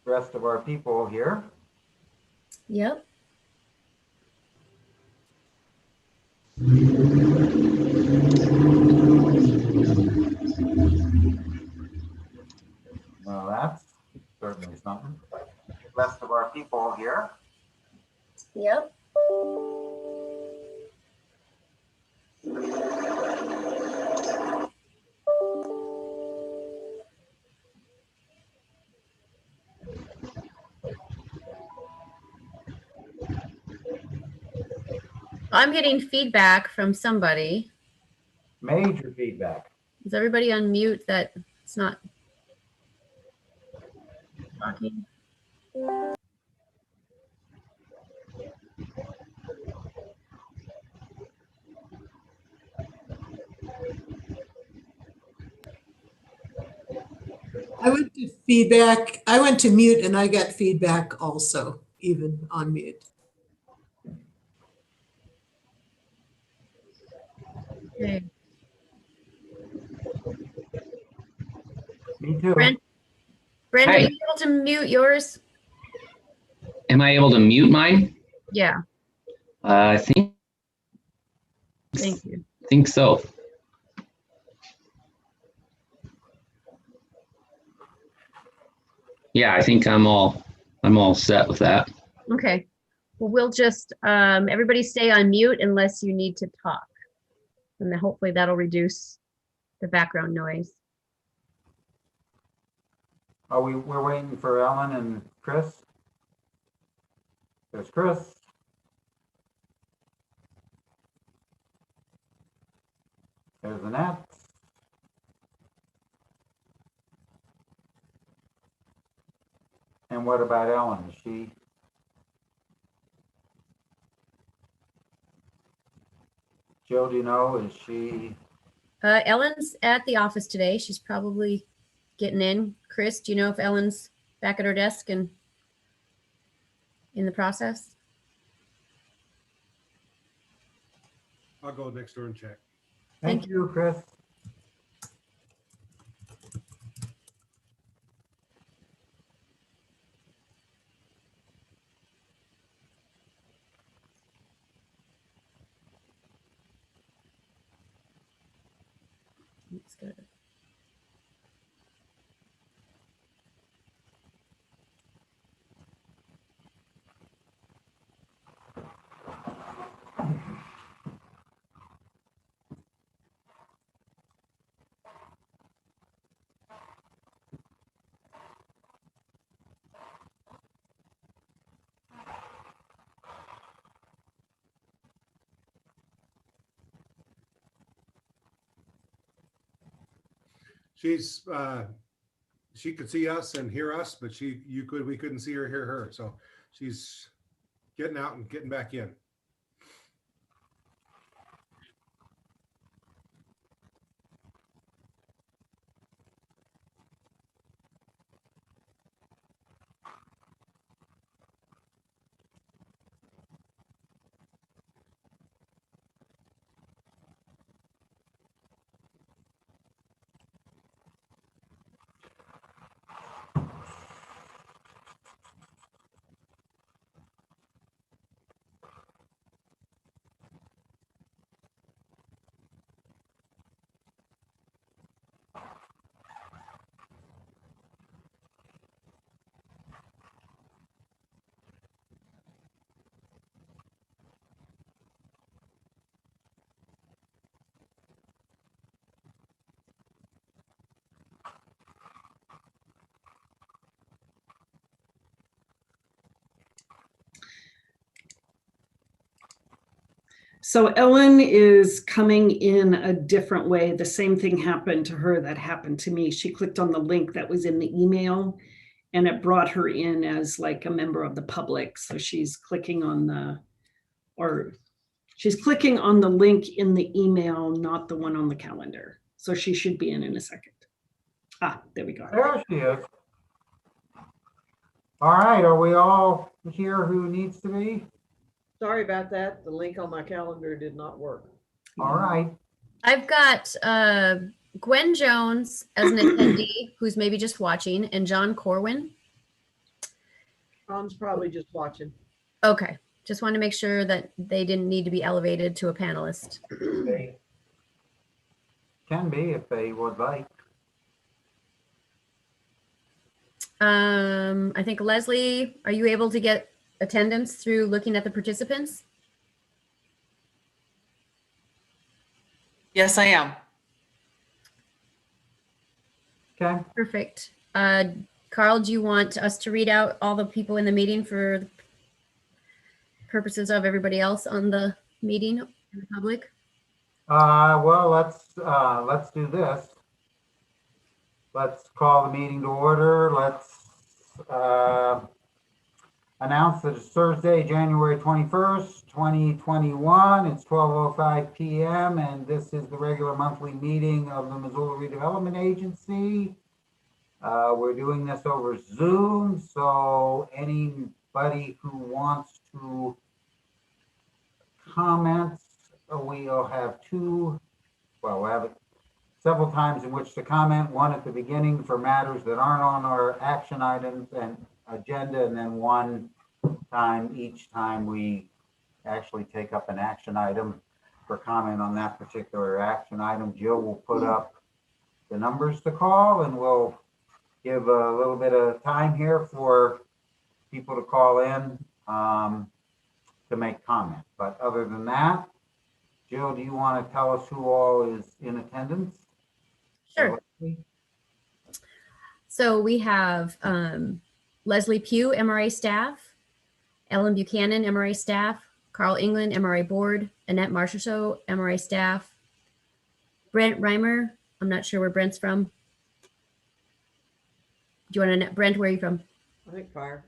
rest of our people here. Yep. Well, that's certainly something. Rest of our people here. Yep. I'm getting feedback from somebody. Major feedback. Is everybody on mute that it's not talking? I went to feedback. I went to mute and I got feedback also, even on mute. Okay. Me too. Brent, Hi. are you able to mute yours? Am I able to mute mine? Yeah. I think Thank you. so. Yeah, I think I'm all set with that. Okay. Well, we'll just everybody stay on mute unless you need to talk, and then hopefully that'll reduce the background noise. We're waiting for Ellen and Chris. There's Chris. There's Annette. And what about Ellen? Is she? Jill, do you know, is she? Ellen's at the office today. She's probably getting in. Chris, do you know if Ellen's back at her desk and in the process? I'll go next door and check. Thank you, Chris. That's good. She's she could see us and hear us, but we couldn't see or hear her. So she's getting out and getting back in. So Ellen is coming in a different way. The same thing happened to her that happened to me. She clicked on the link that was in the email and it brought her in as like a member of the public. So she's clicking on the link in the email, not the one on the calendar. So she should be in a second. Ah, there we go. There she is. All right, are we all here who needs to be? Sorry about that. The link on my calendar did not work. All right. I've got Gwen Jones as an attendee who's maybe just watching, and John Corwin. Ron's probably just watching. Okay, just want to make sure that they didn't need to be elevated to a panelist. They can be if they would like. I think Leslie, are you able to get attendance through looking at the participants? Yes, I am. Okay. Perfect. Carl, do you want us to read out all the people in the meeting for the purposes of everybody else on the meeting in the public? Well, let's do this. Let's call the meeting to order. Let's announce that it's Thursday, January 21st, 2021. It's 12:05 p.m. and this is the regular monthly meeting of the Missoula Redevelopment Agency. We're doing this over Zoom, so anybody who wants to comment, we'll have we'll have several times in which to comment, one at the beginning for matters that aren't on our action items and agenda, and then one time each time we actually take up an action item for comment on that particular action item. Jill will put up the numbers to call, and we'll give a little bit of time here for people to call in to make comment. But other than that, Jill, do you want to tell us who all is in attendance? Sure. So we have Leslie Pugh, MRA staff, Ellen Buchanan, MRA staff, Carl England, MRA board, Annette Marchessault, MRA staff, Brent Reimer, I'm not sure where Brent's from. Do you want to, Brent, where are you from? I think fire.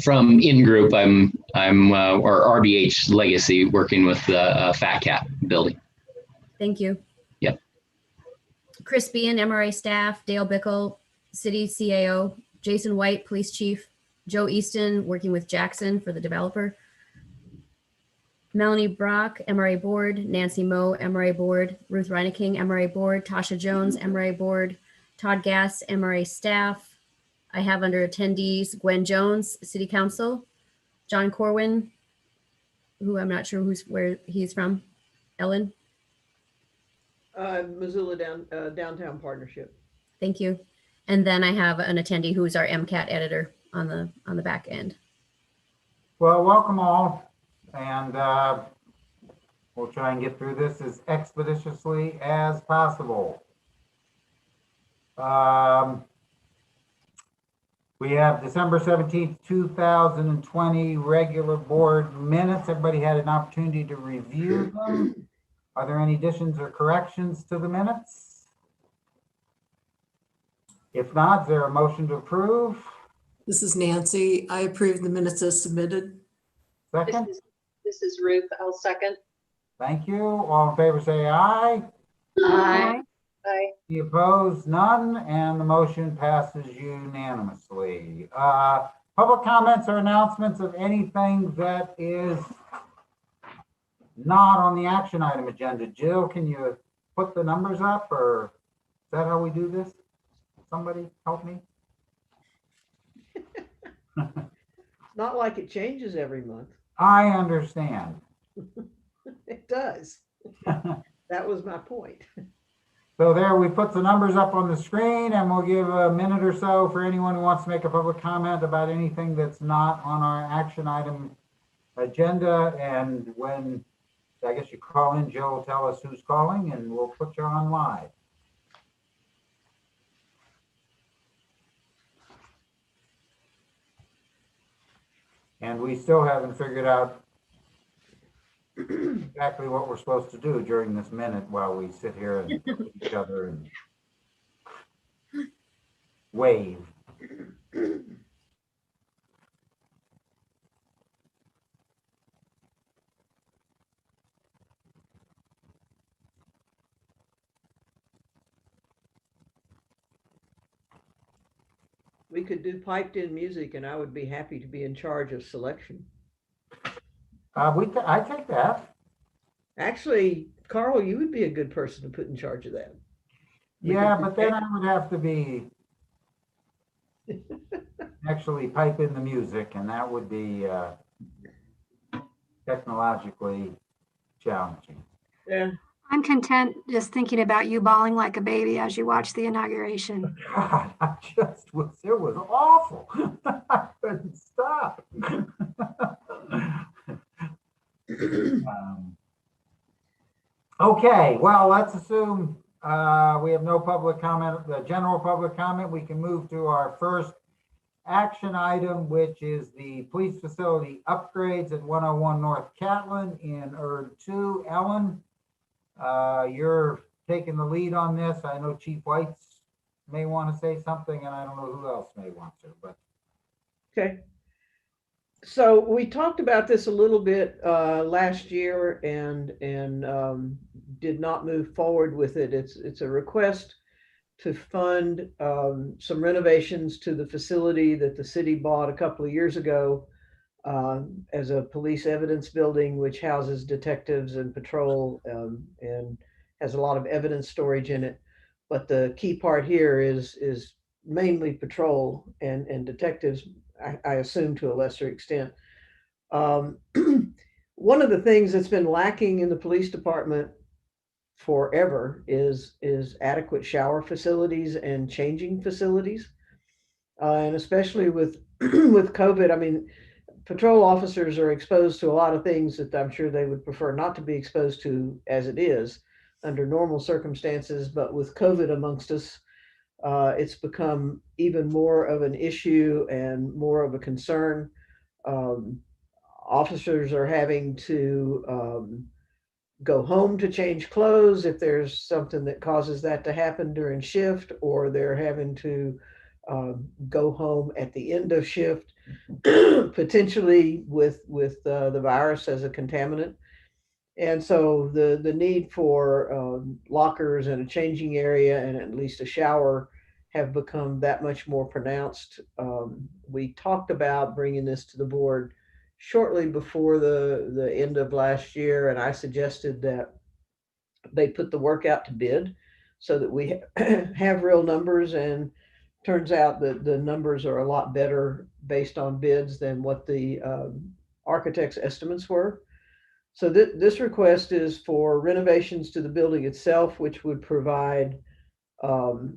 From in-group, I'm or RBH Legacy, working with the Fat Cat building. Thank you. Yep. Chris Bean, MRA staff, Dale Bickle, city CAO, Jason White, police chief, Joe Easton, working with Jackson for the developer, Melanie Brock, MRA board, Nancy Moe, MRA board, Ruth Reineking, MRA board, Tasha Jones, MRA board, Todd Gass, MRA staff. I have under attendees Gwen Jones, city council, John Corwin, who I'm not sure where he's from, Ellen. Missoula Downtown Partnership. Thank you. And then I have an attendee who's our MCAT editor on the back end. Well, welcome all, and we'll try and get through this as expeditiously as possible. We have December 17th, 2020 regular board minutes. Everybody had an opportunity to review them. Are there any additions or corrections to the minutes? If not, is there a motion to approve? This is Nancy. I approve the minutes as submitted. Second? This is Ruth. I'll second. Thank you. All in favor say aye. Aye. Aye. Any opposed? None, and the motion passes unanimously. Public comments or announcements of anything that is not on the action item agenda. Jill, can you put the numbers up, or is that how we do this? Somebody help me? Not like it changes every month. I understand. It does. That was my point. So there, we put the numbers up on the screen, and we'll give a minute or so for anyone who wants to make a public comment about anything that's not on our action item agenda. And when, I guess you call in, Joe will tell us who's calling, and we'll put you on live. And we still haven't figured out exactly what we're supposed to do during this minute while we sit here and look at each other and wave. We could do piped in music and I would be happy to be in charge of selection. I take that. Actually, Carl, you would be a good person to put in charge of that. Yeah, but then I would have to be actually pipe in the music, and that would be technologically challenging. Yeah. I'm content just thinking about you bawling like a baby as you watch the inauguration. God, it was awful. I couldn't stop. Okay, well, let's assume we have no public comment, the general public comment. We can move to our first action item, which is the police facility upgrades at 101 North Catlin in Erd 2. Ellen, you're taking the lead on this. I know Chief White's may want to say something, and I don't know who else may want to, but. Okay. So we talked about this a little bit last year and did not move forward with it. It's a request to fund some renovations to the facility that the city bought a couple of years ago as a police evidence building, which houses detectives and patrol and has a lot of evidence storage in it. But the key part here is mainly patrol and detectives, I assume to a lesser extent. One of the things that's been lacking in the police department forever is adequate shower facilities and changing facilities. And especially with with COVID, I mean, patrol officers are exposed to a lot of things that I'm sure they would prefer not to be exposed to as it is under normal circumstances. But with COVID amongst us, it's become even more of an issue and more of a concern. Officers are having to go home to change clothes if there's something that causes that to happen during shift, or they're having to go home at the end of shift, potentially with the virus as a contaminant. And so the need for lockers and a changing area and at least a shower have become that much more pronounced. We talked about bringing this to the board shortly before the end of last year, and I suggested that they put the work out to bid so that we have real numbers, and turns out that the numbers are a lot better based on bids than what the architect's estimates were. So this request is for renovations to the building itself, which would provide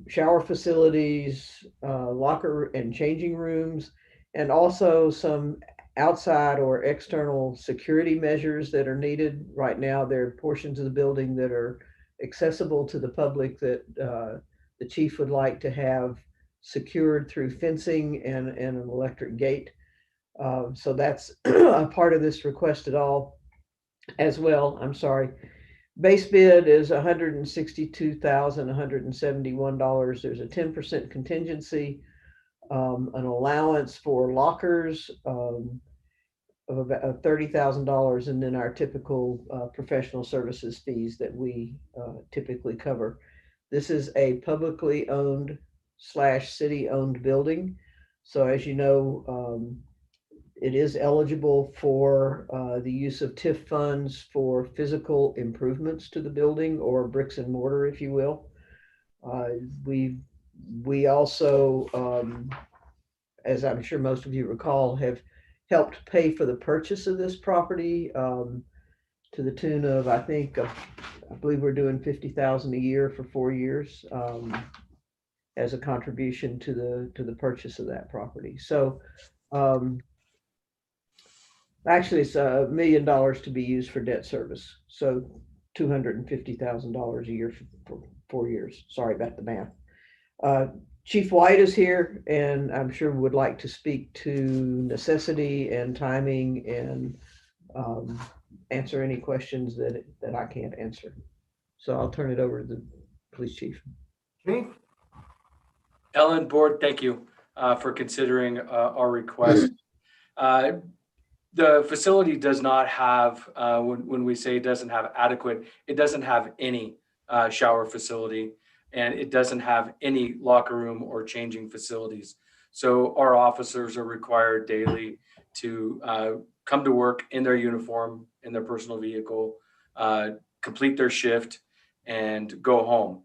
shower facilities, locker and changing rooms, and also some outside or external security measures that are needed. Right now, there are portions of the building that are accessible to the public that the chief would like to have secured through fencing and an electric gate. So that's a part of this request at all as well. I'm sorry. Base bid is $162,171. There's a 10% contingency, an allowance for lockers of about $30,000, and then our typical professional services fees that we typically cover. This is a publicly owned / city owned building. So as you know, it is eligible for the use of TIF funds for physical improvements to the building, or bricks and mortar, if you will. We also, as I'm sure most of you recall, have helped pay for the purchase of this property to the tune of, I believe we're doing $50,000 a year for 4 years as a contribution to the purchase of that property. So actually, it's $1 million to be used for debt service. So $250,000 a year for 4 years. Sorry about the math. Chief White is here, and I'm sure would like to speak to necessity and timing and answer any questions that I can't answer. So I'll turn it over to the police chief. Chief? Ellen, board, thank you for considering our request. The facility does not have, when we say it doesn't have adequate, it doesn't have any shower facility, and it doesn't have any locker room or changing facilities. So our officers are required daily to come to work in their uniform, in their personal vehicle, complete their shift, and go home.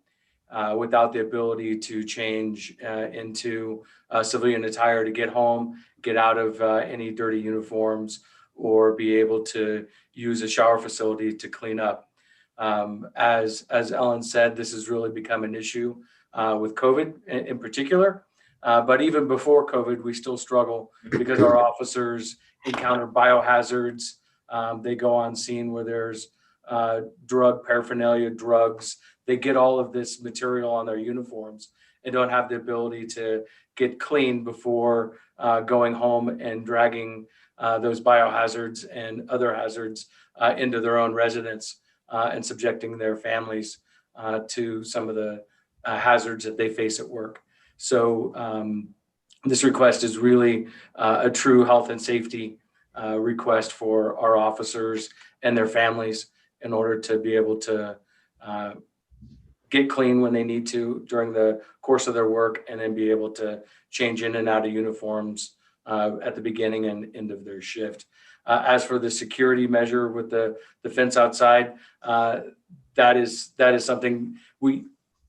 without the ability to change into civilian attire to get home, get out of any dirty uniforms, or be able to use a shower facility to clean up. As Ellen said, this has really become an issue with COVID in particular. But even before COVID, we still struggle because our officers encounter biohazards. They go on scene where there's drug paraphernalia, drugs. They get all of this material on their uniforms and don't have the ability to get clean before going home and dragging those biohazards and other hazards into their own residence and subjecting their families to some of the hazards that they face at work. So this request is really a true health and safety request for our officers and their families in order to be able to get clean when they need to during the course of their work, and then be able to change in and out of uniforms at the beginning and end of their shift. As for the security measure with the fence outside, that is something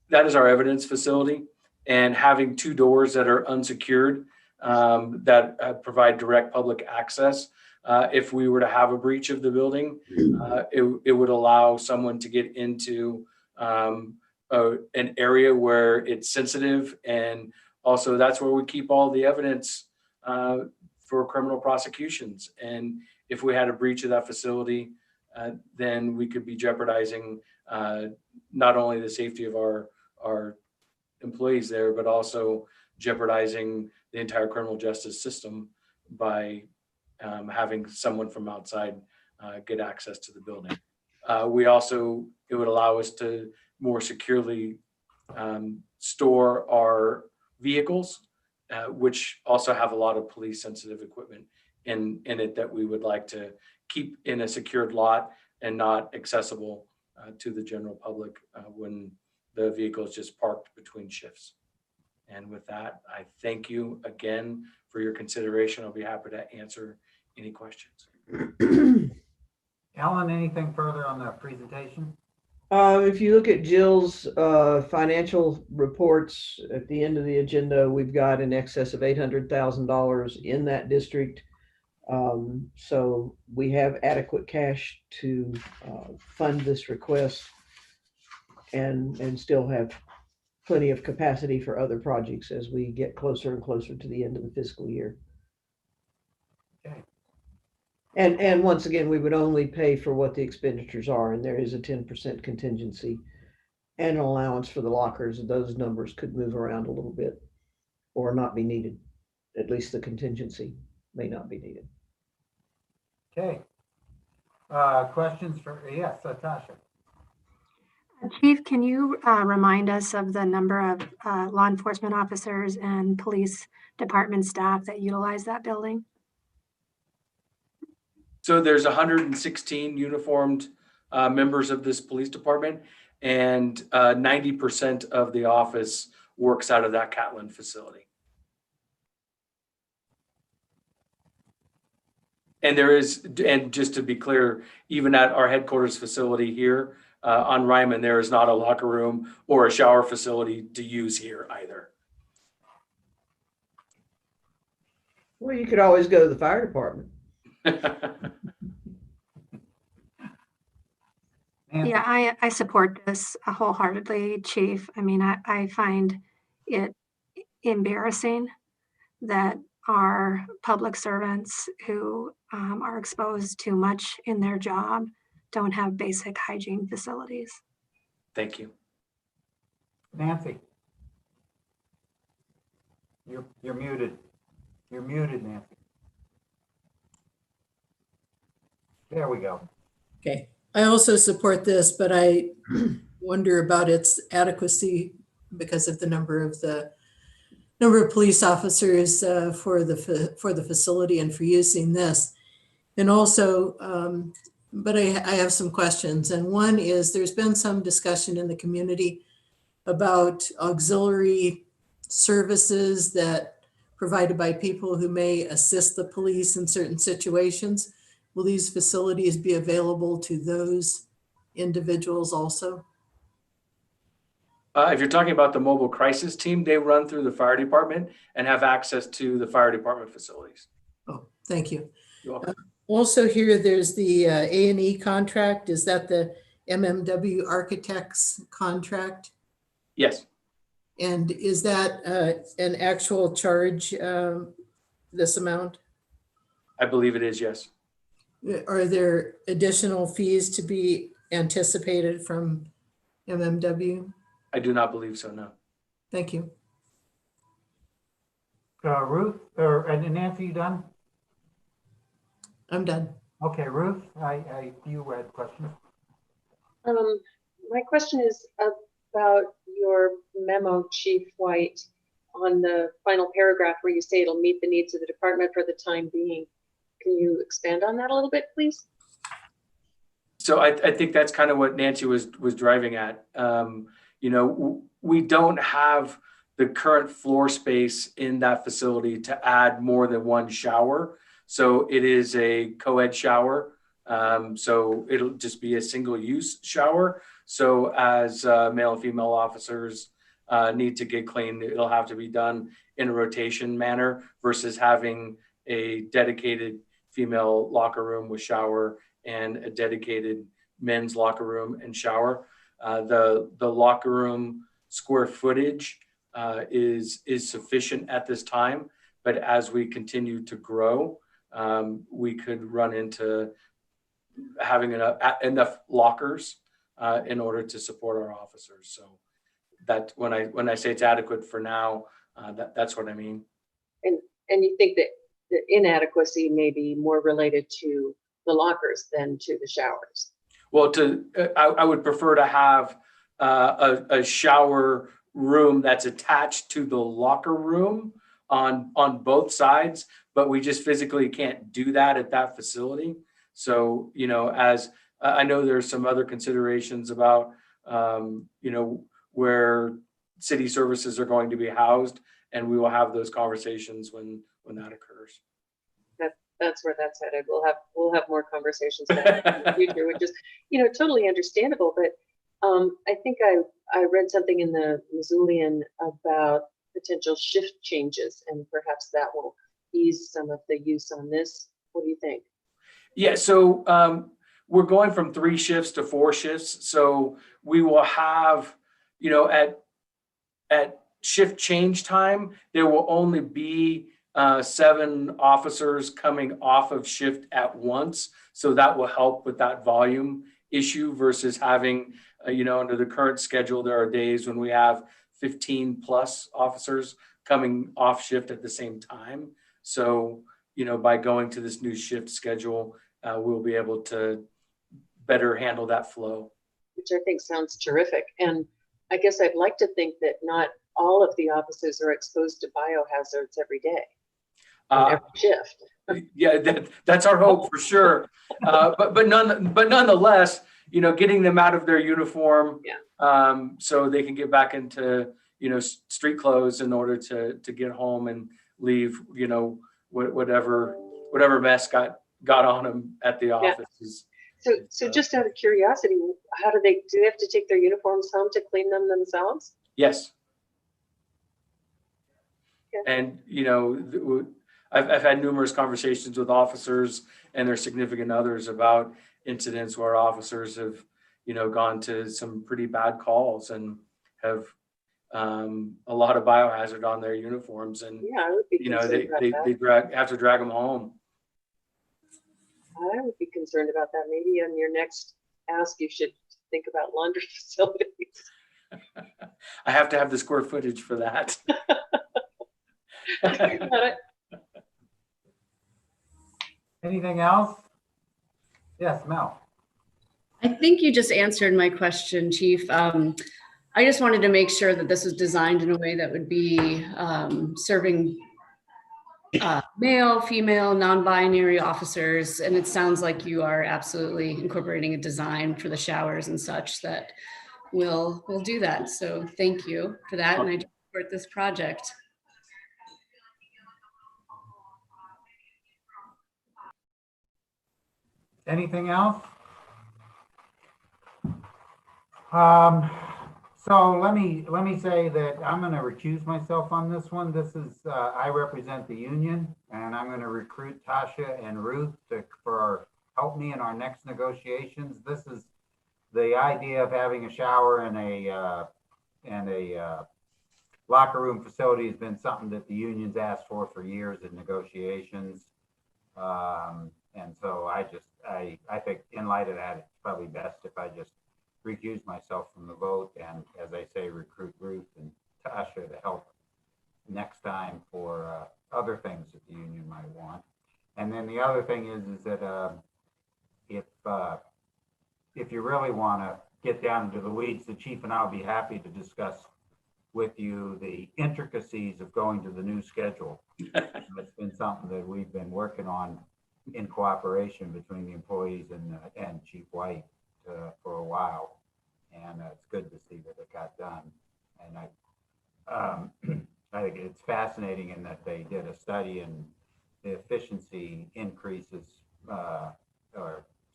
that is our evidence facility, and having two doors that are unsecured that provide direct public access. If we were to have a breach of the building, it would allow someone to get into an area where it's sensitive, and also that's where we keep all the evidence for criminal prosecutions. And if we had a breach of that facility, then we could be jeopardizing not only the safety of our employees there, but also jeopardizing the entire criminal justice system by having someone from outside get access to the building. It would allow us to more securely store our vehicles, which also have a lot of police sensitive equipment in it that we would like to keep in a secured lot and not accessible to the general public when the vehicle is just parked between shifts. And with that, I thank you again for your consideration. I'll be happy to answer any questions. Ellen, anything further on the presentation? If you look at Jill's financial reports at the end of the agenda, we've got in excess of $800,000 in that district. So we have adequate cash to fund this request and still have plenty of capacity for other projects as we get closer and closer to the end of the fiscal year. Okay. And once again, we would only pay for what the expenditures are, and there is a 10% contingency and an allowance for the lockers. Those numbers could move around a little bit or not be needed. At least the contingency may not be needed. Okay. Questions for, yes, Tasha. Chief, can you remind us of the number of law enforcement officers and police department staff that utilize that building? So there's 116 uniformed members of this police department, and 90% of the office works out of that Catlin facility. And just to be clear, even at our headquarters facility here on Ryman, there is not a locker room or a shower facility to use here either. Well, you could always go to the fire department. Yeah, I support this wholeheartedly, Chief. I mean, I find it embarrassing that our public servants who are exposed to much in their job don't have basic hygiene facilities. Thank you. Nancy. You're muted. You're muted, Nancy. There we go. Okay. I also support this, but I wonder about its adequacy because of the number of police officers for the facility and for using this. And also, but I have some questions. And one is there's been some discussion in the community about auxiliary services that provided by people who may assist the police in certain situations. Will these facilities be available to those individuals also? If you're talking about the mobile crisis team, they run through the fire department and have access to the fire department facilities. Oh, thank you. You're welcome. Also here, there's the A&E contract. Is that the MMW Architects contract? Yes, And is that an actual charge, this amount? I believe it is, yes. Are there additional fees to be anticipated from MMW? I do not believe so, no. Thank you. Ruth, and Nancy, you done? I'm done. Okay, Ruth, you had questions. My question is about your memo, Chief White, on the final paragraph where you say it'll meet the needs of the department for the time being. Can you expand on that a little bit, please? So I think that's kind of what Nancy was driving at. You know, we don't have the current floor space in that facility to add more than one shower. So it is a co-ed shower. So it'll just be a single use shower. So as male and female officers need to get cleaned, it'll have to be done in a rotation manner versus having a dedicated female locker room with shower and a dedicated men's locker room and shower. The locker room square footage is sufficient at this time, but as we continue to grow, we could run into having enough lockers in order to support our officers. So that when I say it's adequate for now, that's what I mean. And you think that the inadequacy may be more related to the lockers than to the showers? Well, I would prefer to have a shower room that's attached to the locker room on both sides, but we just physically can't do that at that facility. So, you know, as I know there's some other considerations about, you know, where city services are going to be housed, and we will have those conversations when that occurs. That's where that's headed. We'll have more conversations about it in the future, which is, you know, totally understandable. But I think I read something in the Missoulian about potential shift changes, and perhaps that will ease some of the use on this. What do you think? Yeah, so we're going from 3 shifts to 4 shifts. So we will have, you know, at shift change time, there will only be 7 officers coming off of shift at once. So that will help with that volume issue versus having, you know, under the current schedule, there are days when we have 15 plus officers coming off shift at the same time. So, you know, by going to this new shift schedule, we'll be able to better handle that flow. Which I think sounds terrific. And I guess I'd like to think that not all of the officers are exposed to biohazards every day, every shift. Yeah, that's our hope for sure. But nonetheless, you know, getting them out of their uniform, so they can get back into, you know, street clothes in order to get home and leave, you know, whatever mess got on them at the office. So just out of curiosity, how do they have to take their uniforms home to clean them themselves? Yes. Yeah. And, you know, I've had numerous conversations with officers and their significant others about incidents where officers have, you know, gone to some pretty bad calls and have a lot of biohazard on their uniforms, and I would be, you know, they have to drag them home. I would be concerned about that. Maybe on your next ask, you should think about laundry facilities. I have to have the square footage for that. Got it. Anything else? Yes, Mel. I think you just answered my question, Chief. I just wanted to make sure that this was designed in a way that would be serving male, female, non-binary officers. And it sounds like you are absolutely incorporating a design for the showers and such that will do that. So thank you for that. And I support this project. Anything else? So let me say that I'm going to recuse myself on this one. This is, I represent the union, and I'm going to recruit Tasha and Ruth help me in our next negotiations. This is the idea of having a shower and a locker room facility has been something that the union's asked for years in negotiations. And so I think in light of that, it's probably best if I just recuse myself from the vote and, as I say, recruit Ruth and Tasha to help next time for other things that the union might want. And then the other thing is that if you really want to get down into the weeds, the chief and I'll be happy to discuss with you the intricacies of going to the new schedule. It's been something that we've been working on in cooperation between the employees and Chief White for a while, and it's good to see that it got done. And I think it's fascinating in that they did a study, and the efficiency increases are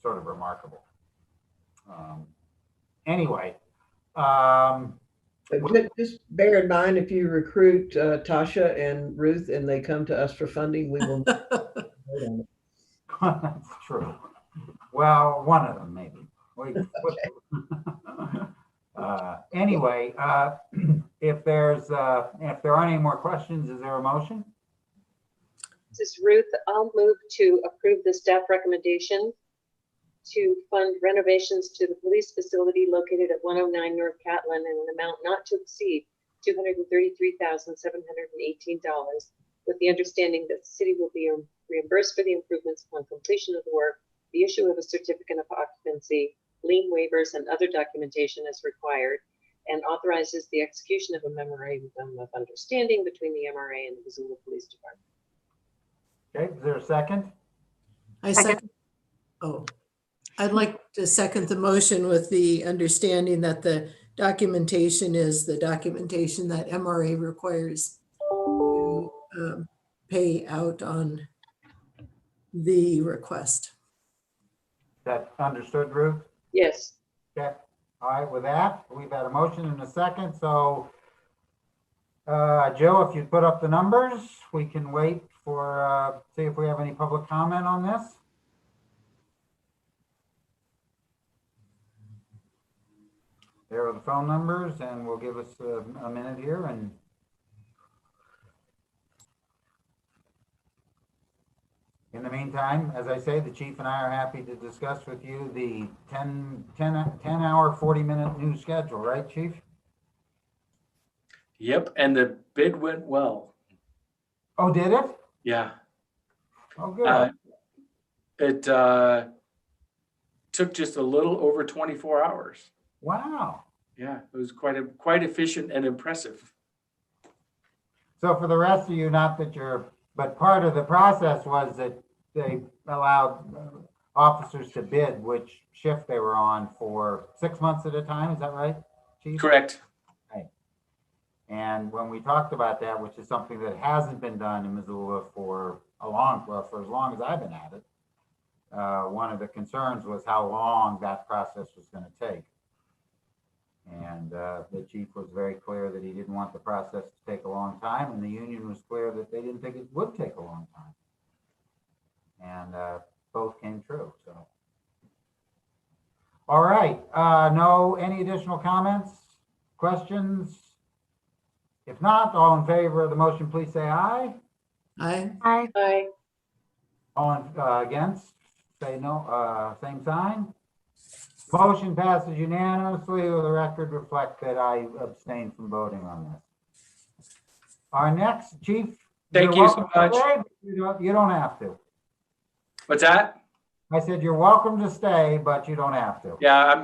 sort of remarkable. Anyway, just bear in mind, if you recruit Tasha and Ruth and they come to us for funding, we will. That's true. Well, one of them maybe. Anyway, if there aren't any more questions, is there a motion? This is Ruth. I'll move to approve the staff recommendation to fund renovations to the police facility located at 109 North Catlin in an amount not to exceed $233,718, with the understanding that the city will be reimbursed for the improvements upon completion of the work, the issue of a certificate of occupancy, lien waivers, and other documentation as required, and authorizes the execution of a memorandum of understanding between the MRA and the Missoula Police Department. Okay, is there a second? I second. Oh, I'd like to second the motion with the understanding that the documentation is the documentation that MRA requires to pay out on the request. Is that understood, Ruth? Yes. Okay. All right, with that, we've had a motion and a second. So, Joe, if you put up the numbers, we can wait for, see if we have any public comment on this. There are the phone numbers, and we'll give us a minute here. And in the meantime, as I say, the chief and I are happy to discuss with you the 10-hour, 40-minute new schedule, right, Chief? Yep, and the bid went well. Oh, did it? Yeah. Oh, good. It took just a little over 24 hours. Wow. Yeah, it was quite efficient and impressive. So for the rest of you, not that but part of the process was that they allowed officers to bid which shift they were on for 6 months at a time. Is that right, Chief? Correct. Right. And when we talked about that, which is something that hasn't been done in Missoula for as long as I've been at it, one of the concerns was how long that process was going to take. And the chief was very clear that he didn't want the process to take a long time, and the union was clear that they didn't think it would take a long time. And both came true. So, all right. Any additional comments, questions? If not, all in favor of the motion, please say aye. Aye. Aye. Aye. All against, say no. Same sign. Motion passes unanimously. Will the record reflect that I abstained from voting on this? Our next, Chief. Thank you so much. You don't have to. What's that? I said you're welcome to stay, but you don't have to. Yeah,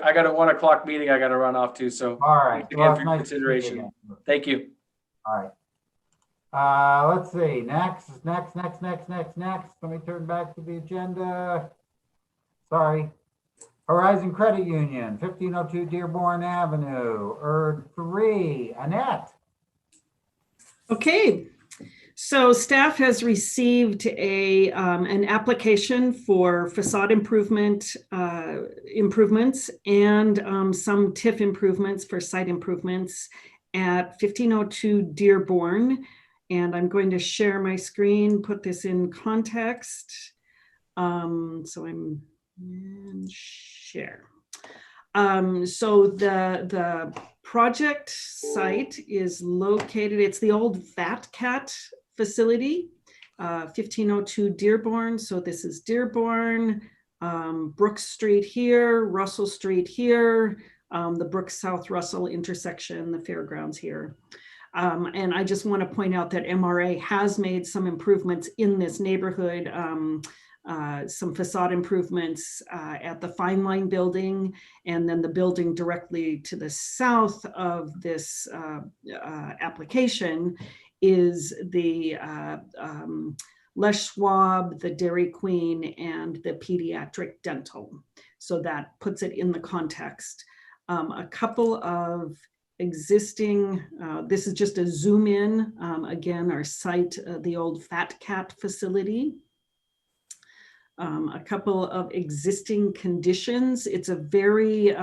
I got a 1 o'clock meeting I got to run off to. So All right. thanks Well, again for your consideration. Thank you. All right. Let's see. Next. Let me turn back to the agenda. Sorry. Horizon Credit Union, 1502 Dearborn Avenue, ERD 3. Annette. Okay, So staff has received an application for facade improvements and some TIF improvements for site improvements at 1502 Dearborn. And I'm going to share my screen, put this in context. So I'm share. So the project site is located, it's the old Fat Cat facility, 1502 Dearborn. So this is Dearborn, Brooks Street here, Russell Street here, the Brooks South Russell intersection, the fairgrounds here. And I just want to point out that MRA has made some improvements in this neighborhood, some facade improvements at the Fine Line building, and then the building directly to the south of this application is the Les Schwab, the Dairy Queen, and the pediatric dental. So that puts it in the context. A couple of existing, this is just a zoom in, again, our site, the old Fat Cat facility. A couple of existing conditions. It's a very,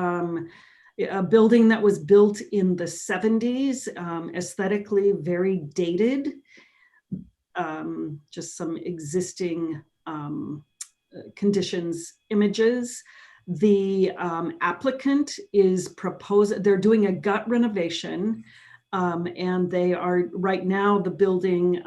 a building that was built in the 70s, aesthetically very dated. Just some existing conditions, images. The applicant is proposing, they're doing a gut renovation, and they are right now the building,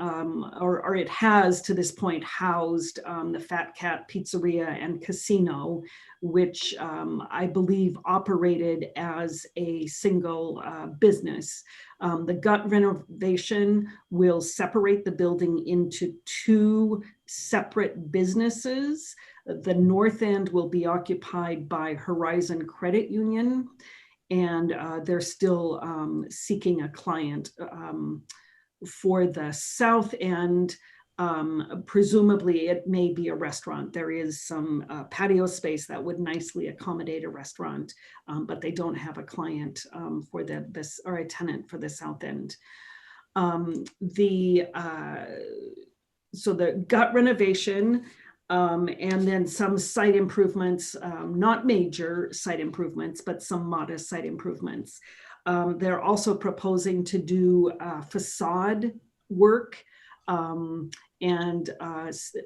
or it has to this point housed the Fat Cat Pizzeria and Casino, which I believe operated as a single business. The gut renovation will separate the building into two separate businesses. The north end will be occupied by Horizon Credit Union, and they're still seeking a client for the south end. Presumably it may be a restaurant. There is some patio space that would nicely accommodate a restaurant, but they don't have a client for this, or a tenant for the south end. So the gut renovation, and then some site improvements, not major site improvements, but some modest site improvements. They're also proposing to do facade work, and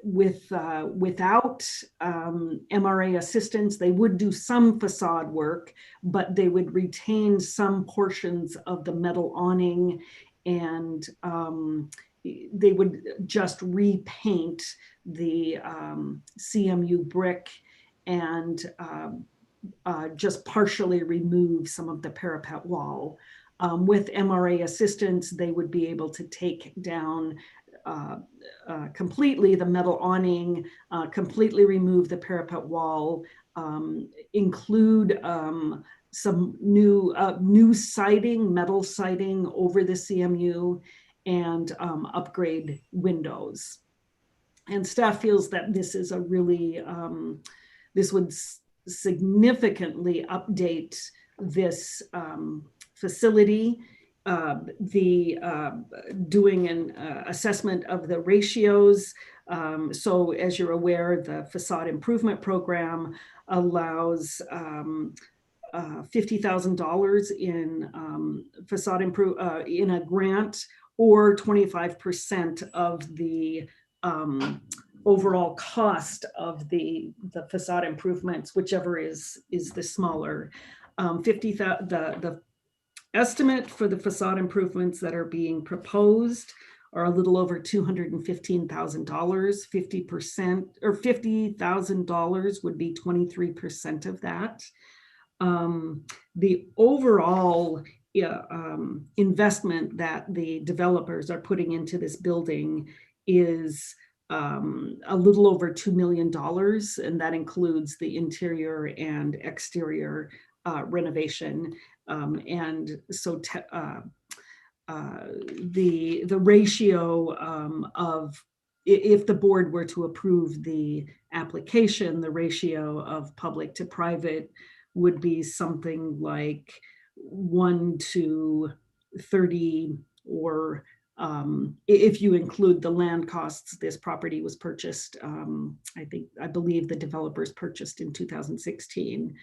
without MRA assistance, they would do some facade work, but they would retain some portions of the metal awning, and they would just repaint the CMU brick and just partially remove some of the parapet wall. With MRA assistance, they would be able to take down completely the metal awning, completely remove the parapet wall, include some new siding, metal siding over the CMU, and upgrade windows. And staff feels that this is a really, this would significantly update this facility. Doing an assessment of the ratios. So as you're aware, the facade improvement program allows $50,000 in facade in a grant, or 25% of the overall cost of the facade improvements, whichever is the smaller. The estimate for the facade improvements that are being proposed are a little over $215,000. 50% or $50,000 would be 23% of that. The overall investment that the developers are putting into this building is a little over $2 million, and that includes the interior and exterior renovation. And so the ratio of, if the board were to approve the application, the ratio of public to private would be something like 1 to 30 or if you include the land costs, this property was purchased, I believe the developers purchased in 2016.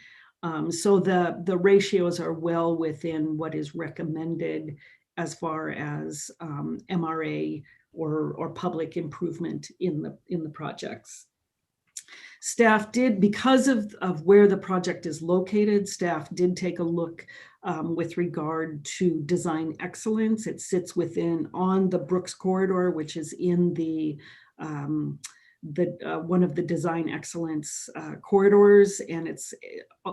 So the ratios are well within what is recommended as far as MRA or public improvement in the projects. Staff did, because of where the project is located, staff did take a look with regard to design excellence. It sits on the Brooks corridor, which is in the one of the design excellence corridors, and it's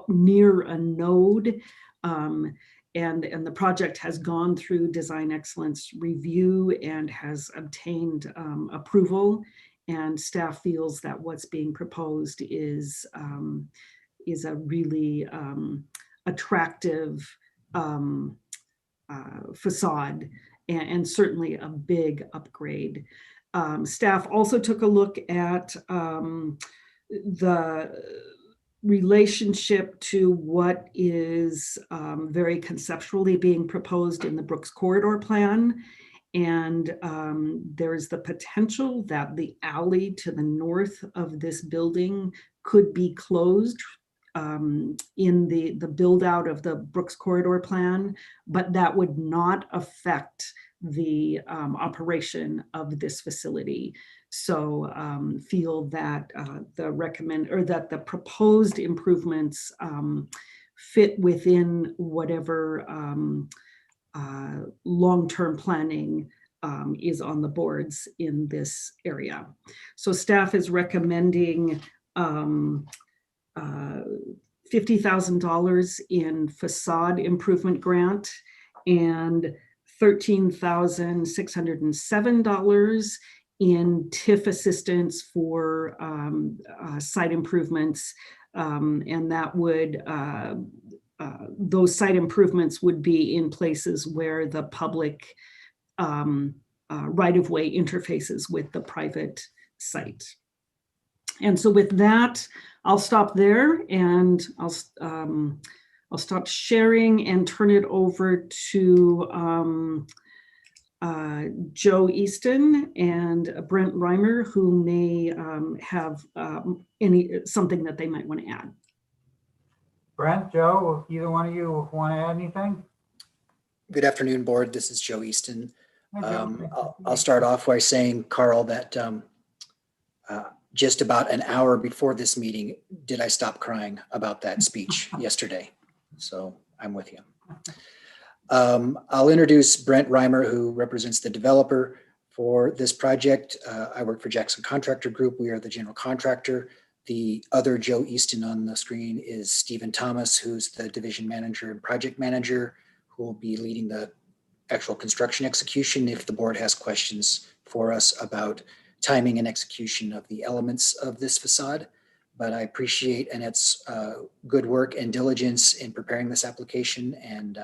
near a node. And the project has gone through design excellence review and has obtained approval. And staff feels that what's being proposed is a really attractive facade and certainly a big upgrade. Staff also took a look at the relationship to what is very conceptually being proposed in the Brooks Corridor Plan. And there is the potential that the alley to the north of this building could be closed in the build out of the Brooks Corridor Plan, but that would not affect the operation of this facility. So feel that the proposed improvements fit within whatever long-term planning is on the boards in this area. So staff is recommending $50,000 in facade improvement grant and $13,607 in TIF assistance for site improvements, and that would those site improvements would be in places where the public right-of-way interfaces with the private site. And so with that, I'll stop there and I'll stop sharing and turn it over to Joe Easton and Brent Reimer, who may have something that they might want to add. Brent, Joe, either one of you want to add anything? Good afternoon, board. This is Joe Easton. Hi, Joe. I'll start off by saying, Carl, that just about an hour before this meeting, did I stop crying about that speech yesterday? So I'm with you. I'll introduce Brent Reimer, who represents the developer for this project. I work for Jackson Contractor Group. We are the general contractor. The other Joe Easton on the screen is Stephen Thomas, who's the division manager and project manager, who will be leading the actual construction execution if the board has questions for us about timing and execution of the elements of this facade. But I appreciate Annette's good work and diligence in preparing this application, and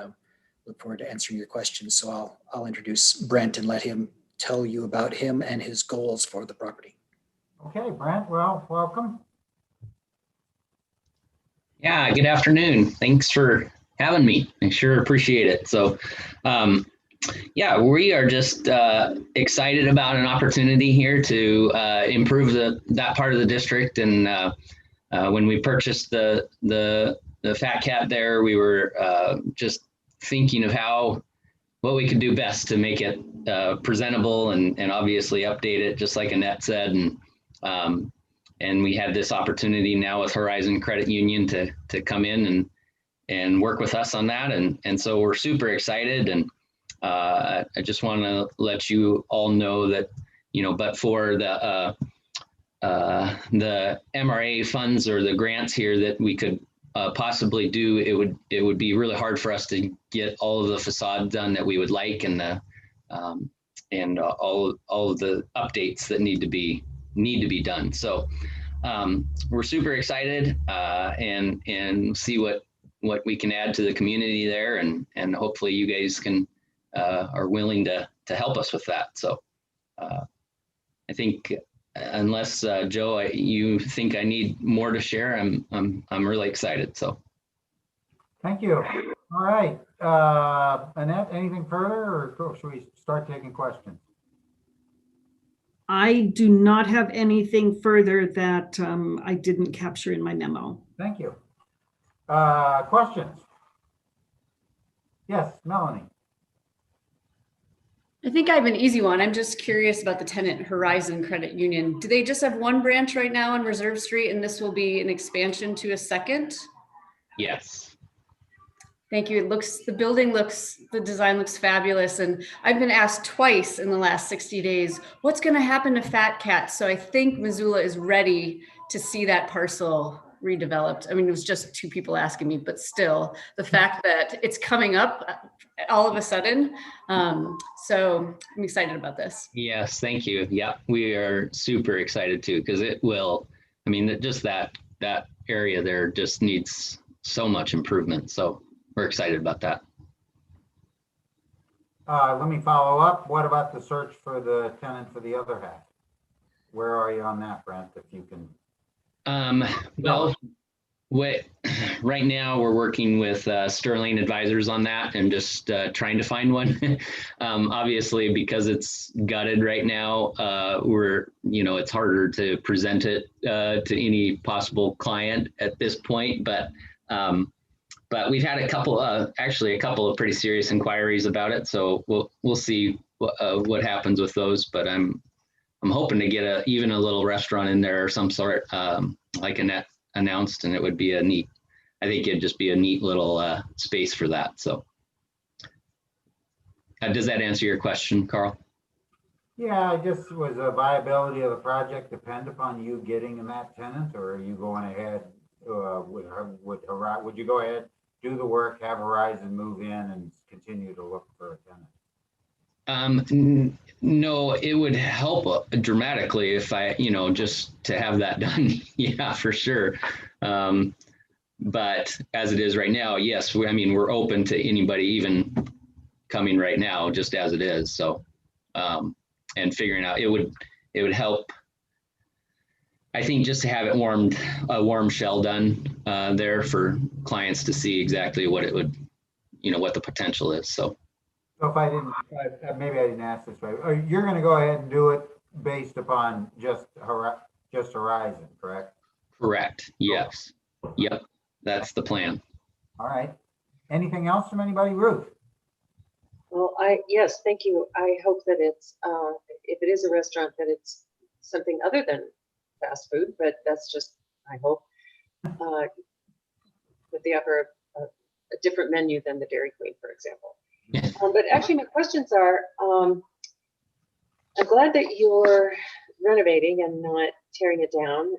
look forward to answering your questions. So I'll introduce Brent and let him tell you about him and his goals for the property. Okay, Brent, well, welcome. Yeah, good afternoon. Thanks for having me. I sure appreciate it. So, yeah, we are just excited about an opportunity here to improve that part of the district. And when we purchased the Fat Cat there, we were just thinking of what we could do best to make it presentable and obviously update it, just like Annette said. And we had this opportunity now with Horizon Credit Union to come in and work with us on that. And so we're super excited. And I just want to let you all know that, but for the MRA funds or the grants here that we could possibly do, it would be really hard for us to get all of the facade done that we would like, and all of the updates that need to be done. So we're super excited and see what we can add to the community there, and hopefully you guys are willing to help us with that. So I think unless Joe, you think I need more to share, I'm really excited. So thank you. All right, Annette, anything further, or should we start taking questions? I do not have anything further that I didn't capture in my memo. Thank you. Questions? Yes, Melanie. I think I have an easy one. I'm just curious about the tenant Horizon Credit Union. Do they just have one branch right now on Reserve Street and this will be an expansion to a second? Yes. Thank you. The design looks fabulous. And I've been asked twice in the last 60 days, what's going to happen to Fat Cat? So I think Missoula is ready to see that parcel redeveloped. I mean, it was just 2 people asking me, but still the fact that it's coming up all of a sudden. So I'm excited about this. Yes, thank you. Yeah, we are super excited too, because it will, I mean, just that area there just needs so much improvement. So we're excited about that. Let me follow up. What about the search for the tenant for the other half? Where are you on that, Brent, if you can? Well, right now we're working with Sterling Advisors on that and just trying to find one. Obviously, because it's gutted right now, it's harder to present it to any possible client at this point. But we've had a couple of pretty serious inquiries about it. So we'll see what happens with those. But I'm hoping to get even a little restaurant in there or some sort, like Annette announced, and it would be I think it'd just be a neat little space for that. So does that answer your question, Carl? Yeah, I just was the viability of the project depend upon you getting that tenant, or are you going ahead, would you go ahead, do the work, have Horizon move in and continue to look for a tenant? No, it would help dramatically if I, just to have that done. Yeah, for sure. But as it is right now, yes, we're open to anybody even coming right now, just as it is. So, and figuring out, it would help. I think just to have it a warm shell done there for clients to see exactly what it would, what the potential is. So. So if maybe I didn't ask this right. You're going to go ahead and do it based upon just Horizon, correct? Correct. Yes. Yep. That's the plan. All right. Anything else from anybody, Ruth? Well, yes, thank you. I hope that it's, if it is a restaurant, that it's something other than fast food, but that's just, I hope, that they offer a different menu than the Dairy Queen, for example. But actually, my questions are, I'm glad that you're renovating and not tearing it down.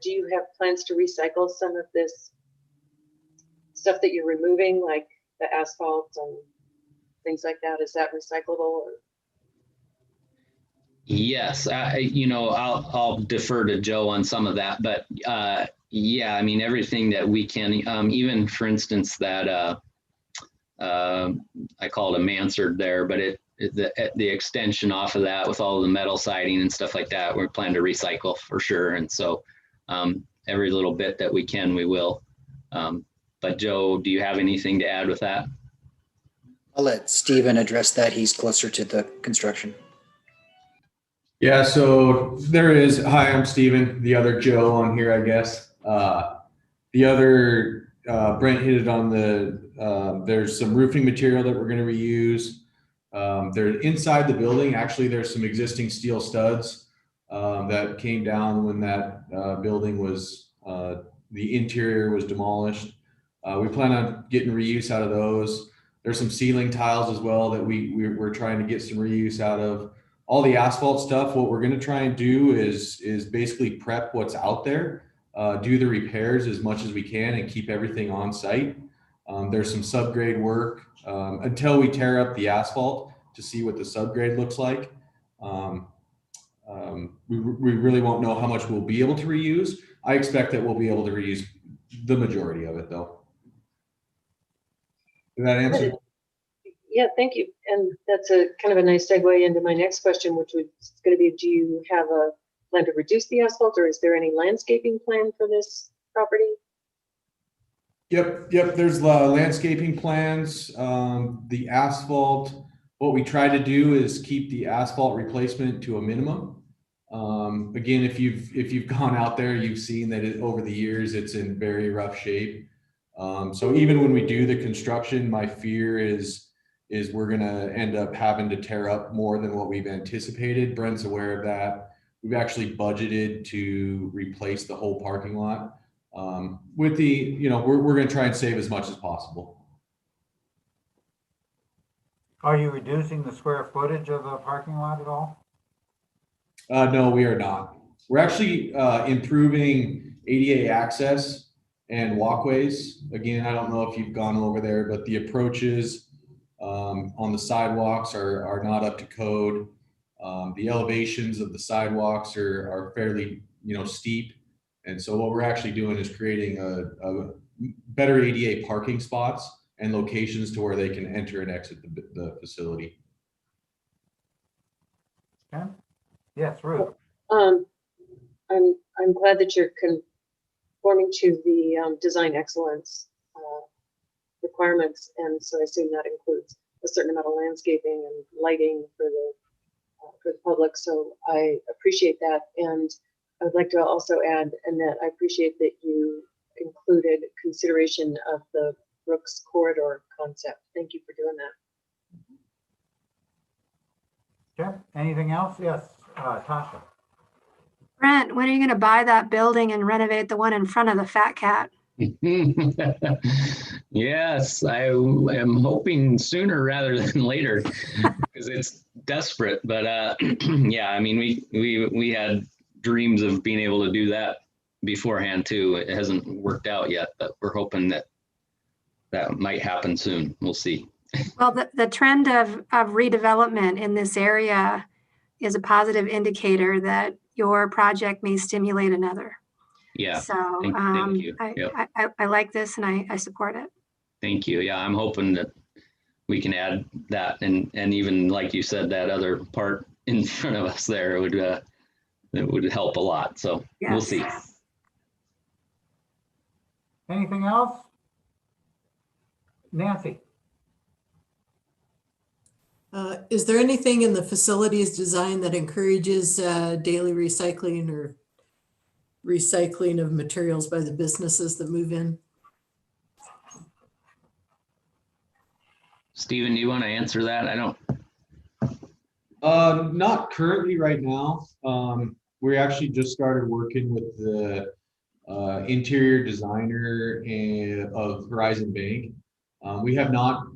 Do you have plans to recycle some of this stuff that you're removing, like the asphalt and things like that? Is that recyclable? Or? Yes, I'll defer to Joe on some of that, but yeah, everything that we can, even for instance, that I call it a mansard there, but the extension off of that with all the metal siding and stuff like that, we're planning to recycle for sure. And so every little bit that we can, we will. But Joe, do you have anything to add with that? I'll let Stephen address that. He's closer to the construction. Yeah, so there is, hi, I'm Stephen, the other Joe on here, I guess. The other, Brent hit it on there's some roofing material that we're gonna reuse. They're inside the building. Actually, there's some existing steel studs that came down when that building was, the interior was demolished. We plan on getting reuse out of those. There's some ceiling tiles as well that we're trying to get some reuse out of. All the asphalt stuff, what we're going to try and do is basically prep what's out there, do the repairs as much as we can and keep everything on site. There's some subgrade work until we tear up the asphalt to see what the subgrade looks like. We really won't know how much we'll be able to reuse. I expect that we'll be able to reuse the majority of it though. Did that answer? Yeah, thank you. And that's a kind of a nice segue into my next question, which was going to be, do you have a plan to reduce the asphalt, or is there any landscaping plan for this property? Yep. There's landscaping plans, the asphalt. What we try to do is keep the asphalt replacement to a minimum. Again, if you've gone out there, you've seen that over the years, it's in very rough shape. So even when we do the construction, my fear is we're gonna end up having to tear up more than what we've anticipated. Brent's aware of that. We've actually budgeted to replace the whole parking lot. With the, we're gonna try and save as much as possible. Are you reducing the square footage of the parking lot at all? No, we are not. We're actually improving ADA access and walkways. Again, I don't know if you've gone over there, but the approaches on the sidewalks are not up to code. The elevations of the sidewalks are fairly, steep. And so what we're actually doing is creating a better ADA parking spots and locations to where they can enter and exit the facility. Okay. Yes, Ruth. I'm glad that you're conforming to the design excellence requirements, and so I assume that includes a certain amount of landscaping and lighting for the public. So I appreciate that, and I'd like to also add, and that I appreciate that you included consideration of the Brooks corridor concept. Thank you for doing that. Okay. Anything else? Yes, Tasha. Brent, when are you going to buy that building and renovate the one in front of the Fat Cat? Yes, I am hoping sooner rather than later because it's desperate. But yeah, I mean, we had dreams of being able to do that beforehand too. It hasn't worked out yet, but we're hoping that might happen soon. We'll see. Well, the trend of redevelopment in this area is a positive indicator that your project may stimulate another. Yeah. So thank you. Yep. I like this and I support it. Thank you. Yeah, I'm hoping that we can add that and even like you said, that other part in front of us there it would help a lot. So Yes. We'll see. Anything else? Nancy. Is there anything in the facilities design that encourages daily recycling or recycling of materials by the businesses that move in? Stephen, do you want to answer that? I don't. Not currently right now. We actually just started working with the interior designer of Horizon Bank. We have not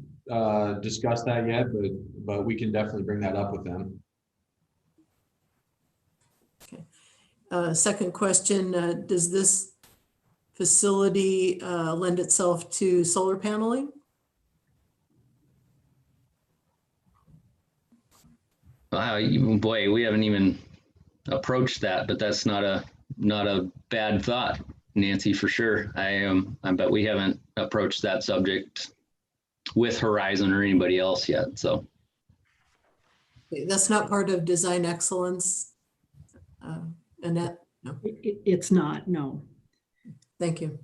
discussed that yet, but we can definitely bring that up with them. Okay. Second question, does this facility lend itself to solar paneling? Wow, boy, we haven't even approached that, but that's not a bad thought, Nancy, for sure. I bet we haven't approached that subject with Horizon or anybody else yet. So That's not part of design excellence, Annette? No. It's not, no. Thank you.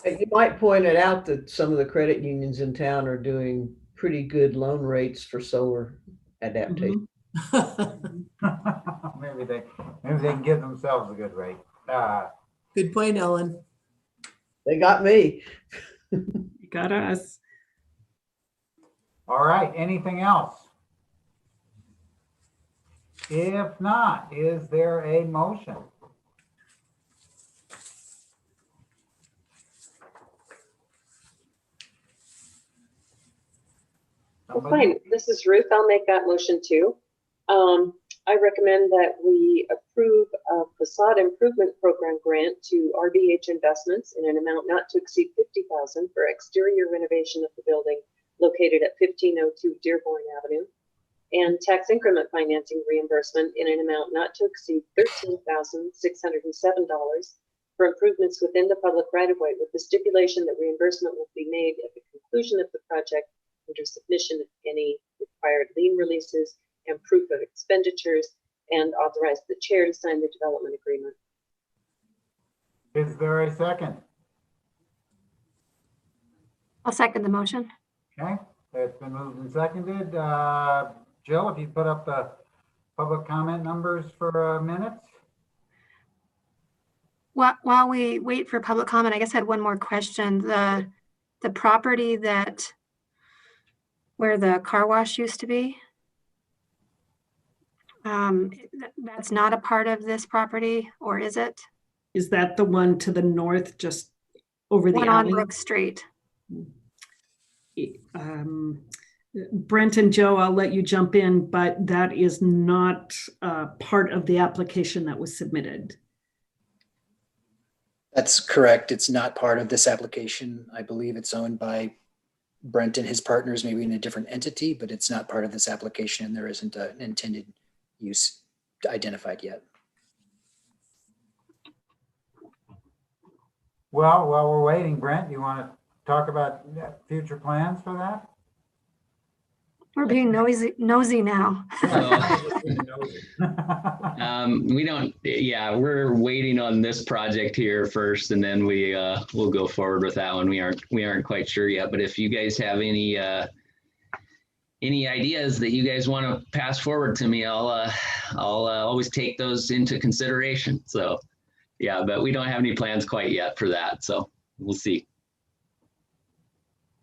You might point it out that some of the credit unions in town are doing pretty good loan rates for solar adaptation. Maybe they can give themselves a good rate. Good point, Ellen. They got me. You got us. All right, anything else? If not, is there a motion? Well, fine. This is Ruth. I'll make that motion too. I recommend that we approve a facade improvement program grant to RBH Investments in an amount not to exceed $50,000 for exterior renovation of the building located at 1502 Dearborn Avenue, and tax increment financing reimbursement in an amount not to exceed $13,607 for improvements within the public right-of-way, with the stipulation that reimbursement will be made at the conclusion of the project under submission of any required lien releases and proof of expenditures, and authorize the chair to sign the development agreement. Is there a second? I'll second the motion. Okay, it's been moved and seconded. Jill, if you put up the public comment numbers for minutes? While we wait for public comment, I guess I had one more question. The property where the car wash used to be, that's not a part of this property, or is it? Is that the one to the north, just over the One on alley? Brook Street. Brent and Joe, I'll let you jump in, but that is not part of the application that was submitted. That's correct. It's not part of this application. I believe it's owned by Brent and his partners, maybe in a different entity, but it's not part of this application, and there isn't an intended use identified yet. Well, while we're waiting, Brent, you want to talk about future plans for that? We're being nosy now. We don't, yeah, we're waiting on this project here first, and then we'll go forward with that one. We aren't quite sure yet, but if you guys have any ideas that you guys want to pass forward to me, I'll always take those into consideration. So yeah, but we don't have any plans quite yet for that. So we'll see.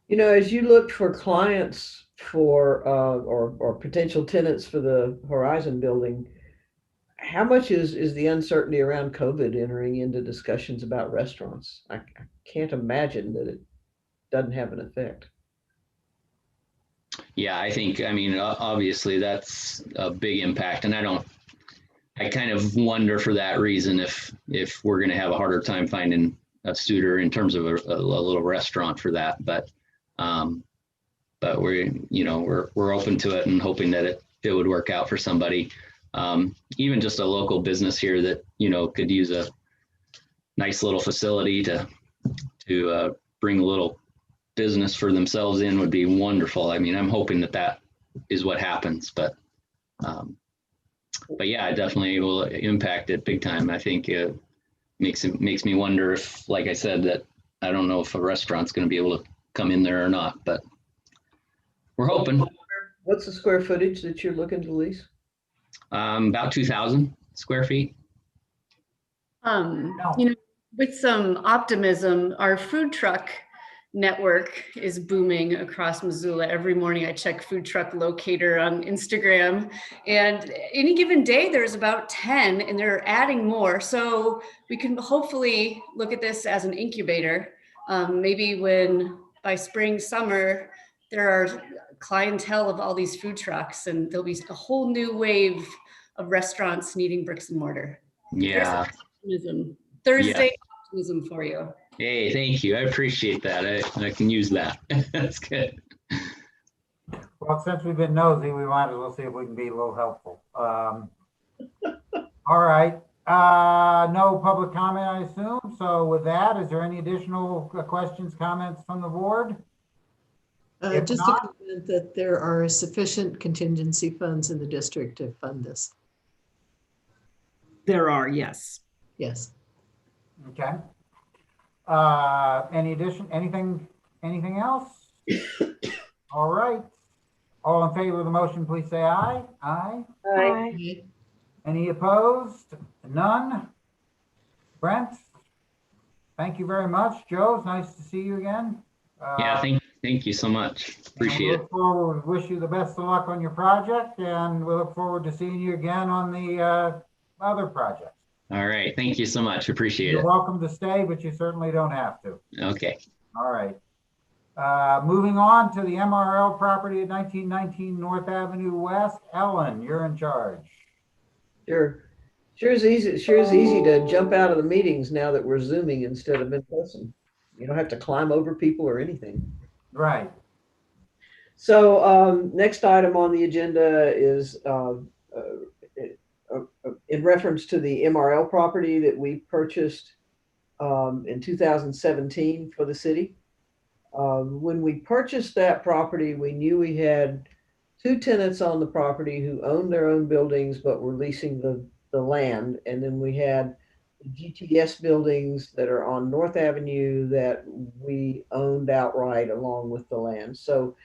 You know, as you look for clients for or potential tenants for the Horizon building, how much is the uncertainty around COVID entering into discussions about restaurants? I can't imagine that it doesn't have an effect. Yeah, I mean, obviously that's a big impact, and I kind of wonder for that reason if we're going to have a harder time finding a suitor in terms of a little restaurant for that, but we're open to it and hoping that it would work out for somebody. Even just a local business here that, could use a nice little facility to bring a little business for themselves in would be wonderful. I mean, I'm hoping that is what happens, but yeah, it definitely will impact it big time. I think it makes me wonder if, like I said, that I don't know if a restaurant's going to be able to come in there or not, but we're hoping. What's the square footage that you're looking to lease? About 2,000 square feet. With some optimism, our food truck network is booming across Missoula. Every morning I check food truck locator on Instagram, and any given day there's about 10, and they're adding more. So we can hopefully look at this as an incubator. Maybe when by spring, summer, there are clientele of all these food trucks, and there'll be a whole new wave of restaurants needing bricks and mortar. Yeah. Thursday optimism for you. Hey, thank you. I appreciate that. I can use that. That's good. Well, since we've been nosy, we might as well see if we can be a little helpful. All right. No public comment, I assume. So with that, is there any additional questions, comments from the board? Just a comment that there are sufficient contingency funds in the district to fund this. There are, yes. Yes. Okay. Anything else? All right. All in favor of the motion, please say aye. Aye. Aye. Any opposed? None? Brent? Thank you very much. Joe, it's nice to see you again. Yeah, thank you so much. Appreciate it. We look forward, wish you the best of luck on your project, and we look forward to seeing you again on the other projects. All right. Thank you so much. Appreciate it. You're welcome to stay, but you certainly don't have to. Okay. All right. Moving on to the MRL property at 1919 North Avenue West. Ellen, you're in charge. Sure is easy to jump out of the meetings now that we're Zooming instead of in person. You don't have to climb over people or anything. Right. So next item on the agenda is in reference to the MRL property that we purchased in 2017 for the city. When we purchased that property, we knew we had 2 tenants on the property who owned their own buildings but were leasing the land. And then we had GTS buildings that are on North Avenue that we owned outright along with the land. So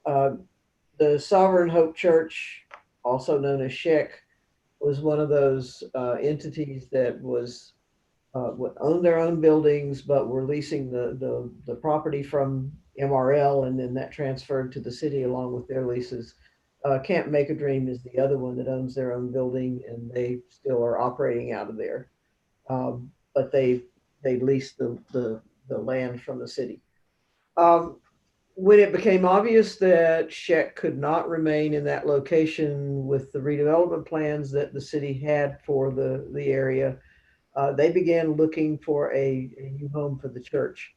the Sovereign Hope Church, also known as SHEC, was one of those entities that was would own their own buildings, but were leasing the property from MRL, and then that transferred to the city along with their leases. Camp Make a Dream is the other one that owns their own building, and they still are operating out of there. But they lease the land from the city. When it became obvious that SHEC could not remain in that location with the redevelopment plans that the city had for the area, they began looking for a new home for the church.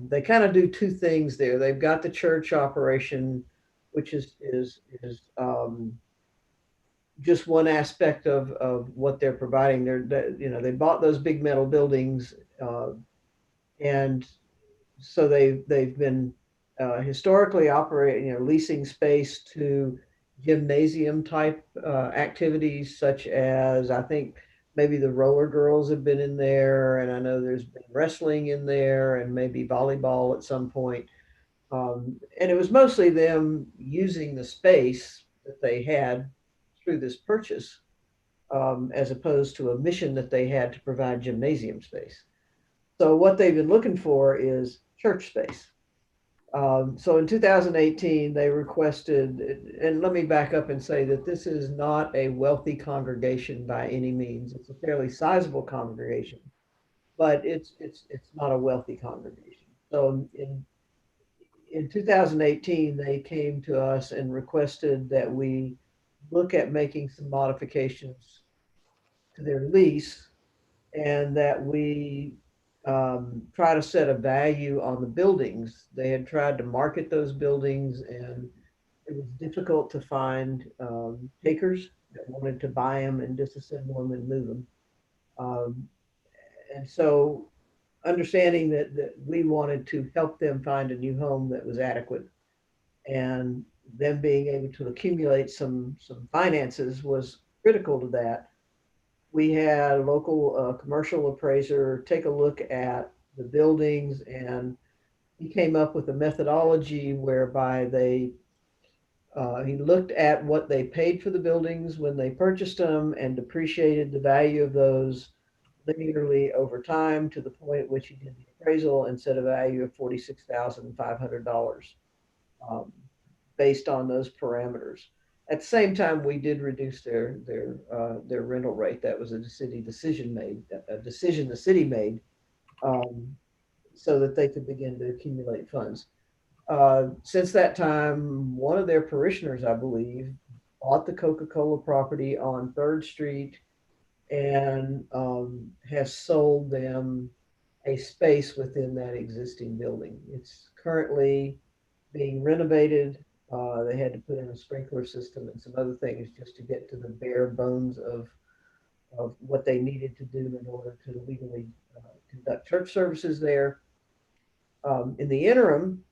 They kind of do two things there. They've got the church operation, which is just one aspect of what they're providing. They bought those big metal buildings, and so they've been historically operating, leasing space to gymnasium type activities, such as, I think maybe the roller girls have been in there, and I know there's been wrestling in there, and maybe volleyball at some point. And it was mostly them using the space that they had through this purchase, as opposed to a mission that they had to provide gymnasium space. So what they've been looking for is church space. So in 2018, they requested, and let me back up and say that this is not a wealthy congregation by any means. It's a fairly sizable congregation, but it's not a wealthy congregation. So in 2018, they came to us and requested that we look at making some modifications to their lease, and that we try to set a value on the buildings. They had tried to market those buildings, and it was difficult to find takers that wanted to buy them and disassemble them and move them. And so, understanding that we wanted to help them find a new home that was adequate, and them being able to accumulate some finances was critical to that. We had a local commercial appraiser take a look at the buildings, and he came up with a methodology whereby he looked at what they paid for the buildings when they purchased them and depreciated the value of those linearly over time to the point at which he did the appraisal and set a value of $46,500 based on those parameters. At the same time, we did reduce their rental rate. That was a decision the city made, so that they could begin to accumulate funds. Since that time, one of their parishioners, I believe, bought the Coca-Cola property on 3rd Street and has sold them a space within that existing building. It's currently being renovated. They had to put in a sprinkler system and some other things just to get to the bare bones of what they needed to do in order to legally conduct church services there. In the interim,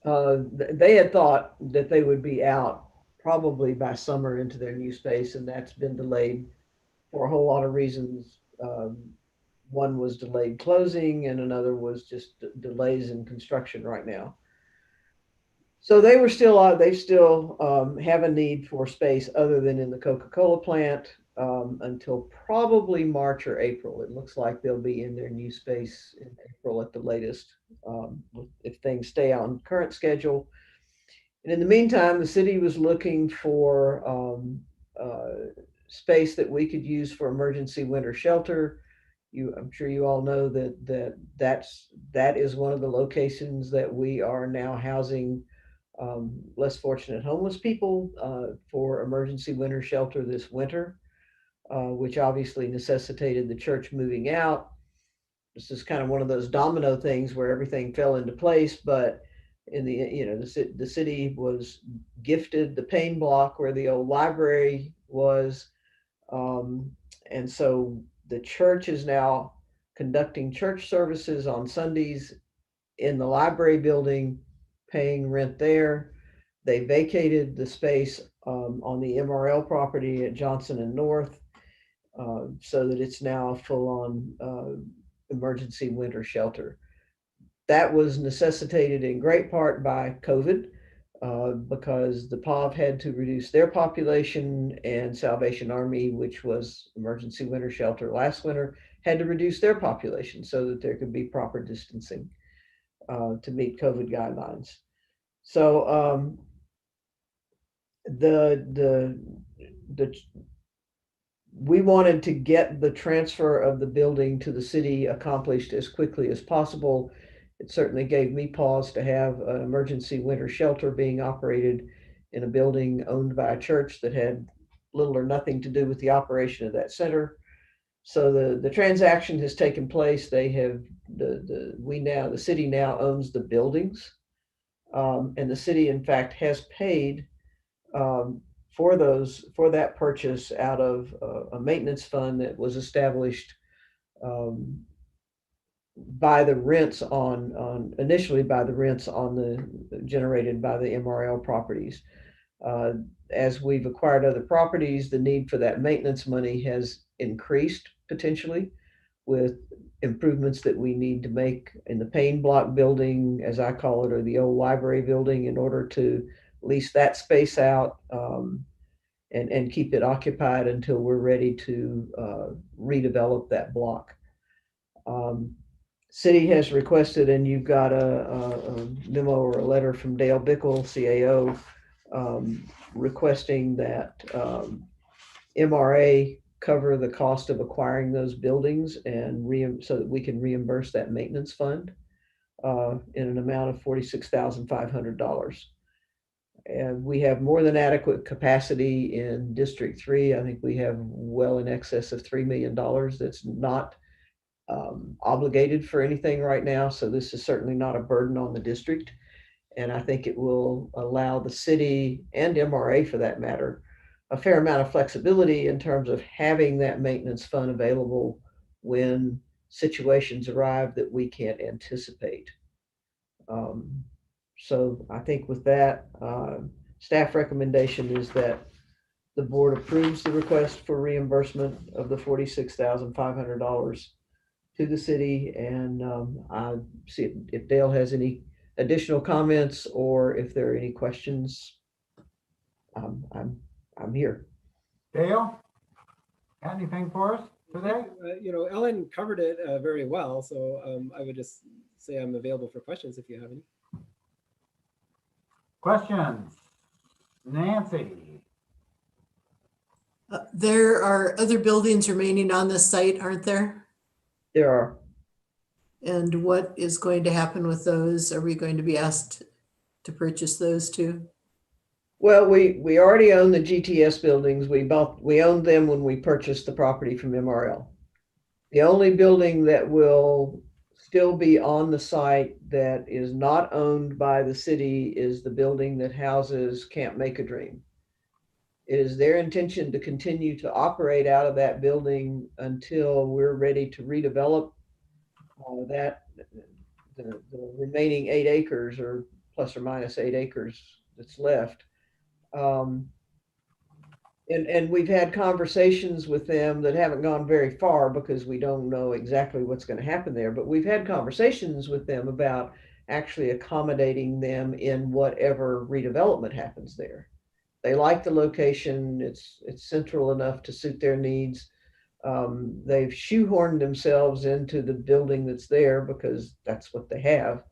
they had thought that they would be out probably by summer into their new space, and that's been delayed for a whole lot of reasons. One was delayed closing, and another was just delays in construction right now. So they still have a need for space other than in the Coca-Cola plant until probably March or April. It looks like they'll be in their new space in April at the latest, if things stay on current schedule. And in the meantime, the city was looking for space that we could use for emergency winter shelter. I'm sure you all know that is one of the locations that we are now housing less fortunate homeless people for emergency winter shelter this winter, which obviously necessitated the church moving out. This is kind of one of those domino things where everything fell into place, but in the city was gifted the Payne block where the old library was, and so the church is now conducting church services on Sundays in the library building, paying rent there. They vacated the space on the MRL property at Johnson and North. so that it's now a full-on emergency winter shelter. That was necessitated in great part by COVID, because the POV had to reduce their population, and Salvation Army, which was emergency winter shelter last winter, had to reduce their population so that there could be proper distancing to meet COVID guidelines. So we wanted to get the transfer of the building to the city accomplished as quickly as possible. It certainly gave me pause to have an emergency winter shelter being operated in a building owned by a church that had little or nothing to do with the operation of that center. So the transaction has taken place. They have the city now owns the buildings, and the city in fact has paid for that purchase out of a maintenance fund that was established by the rents initially by the rents on the generated by the MRL properties. As we've acquired other properties, the need for that maintenance money has increased potentially with improvements that we need to make in the Payne Block building, as I call it, or the old library building, in order to lease that space out and keep it occupied until we're ready to redevelop that block. City has requested, and you've got a memo or a letter from Dale Bickle, CAO, requesting that MRA cover the cost of acquiring those buildings and so that we can reimburse that maintenance fund in an amount of $46,500. And we have more than adequate capacity in District 3. I think we have well in excess of $3 million that's not obligated for anything right now. So this is certainly not a burden on the district. And I think it will allow the city and MRA, for that matter, a fair amount of flexibility in terms of having that maintenance fund available when situations arrive that we can't anticipate. So I think with that, staff recommendation is that the board approves the request for reimbursement of the $46,500 to the city. And I see if Dale has any additional comments or if there are any questions. I'm here. Dale, got anything for us today? Ellen covered it very well, so I would just say I'm available for questions if you have any. Questions? Nancy? There are other buildings remaining on this site, aren't there? There are. And what is going to happen with those? Are we going to be asked to purchase those too? Well, we already own the GTS buildings. We owned them when we purchased the property from MRL. The only building that will still be on the site that is not owned by the city is the building that houses Camp Make a Dream. It is their intention to continue to operate out of that building until we're ready to redevelop the remaining 8 acres, or plus or minus 8 acres that's left. And we've had conversations with them that haven't gone very far because we don't know exactly what's going to happen there. But we've had conversations with them about actually accommodating them in whatever redevelopment happens there. They like the location. It's central enough to suit their needs. They've shoehorned themselves into the building that's there because that's what they have.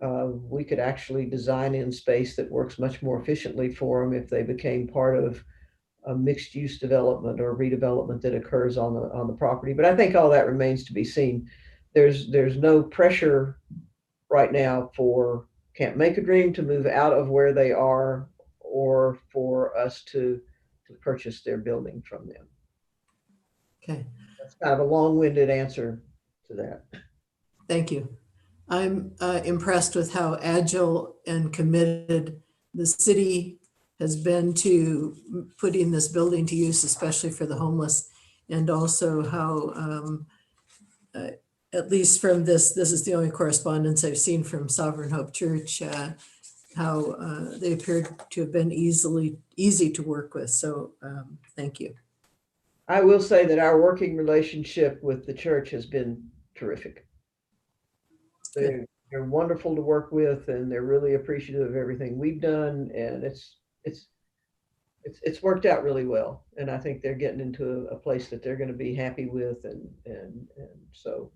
We could actually design in space that works much more efficiently for them if they became part of a mixed use development or redevelopment that occurs on the property. But I think all that remains to be seen. There's no pressure right now for Camp Make a Dream to move out of where they are or for us to purchase their building from them. Okay. That's kind of a long-winded answer to that. Thank you. I'm impressed with how agile and committed the city has been to putting this building to use, especially for the homeless, and also how, at least from this is the only correspondence I've seen from Sovereign Hope Church, how they appeared to have been easy to work with. So thank you. I will say that our working relationship with the church has been terrific. They're wonderful to work with, and they're really appreciative of everything we've done, and it's worked out really well. And I think they're getting into a place that they're going to be happy with, and so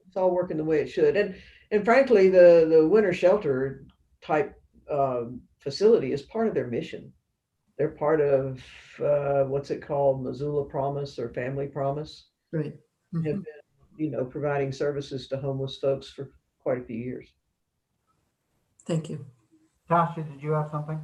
it's all working the way it should. And frankly, the winter shelter type facility is part of their mission. They're part of what's it called, Missoula Promise or Family Promise. Right. Have been, providing services to homeless folks for quite a few years. Thank you. Tasha, did you have something?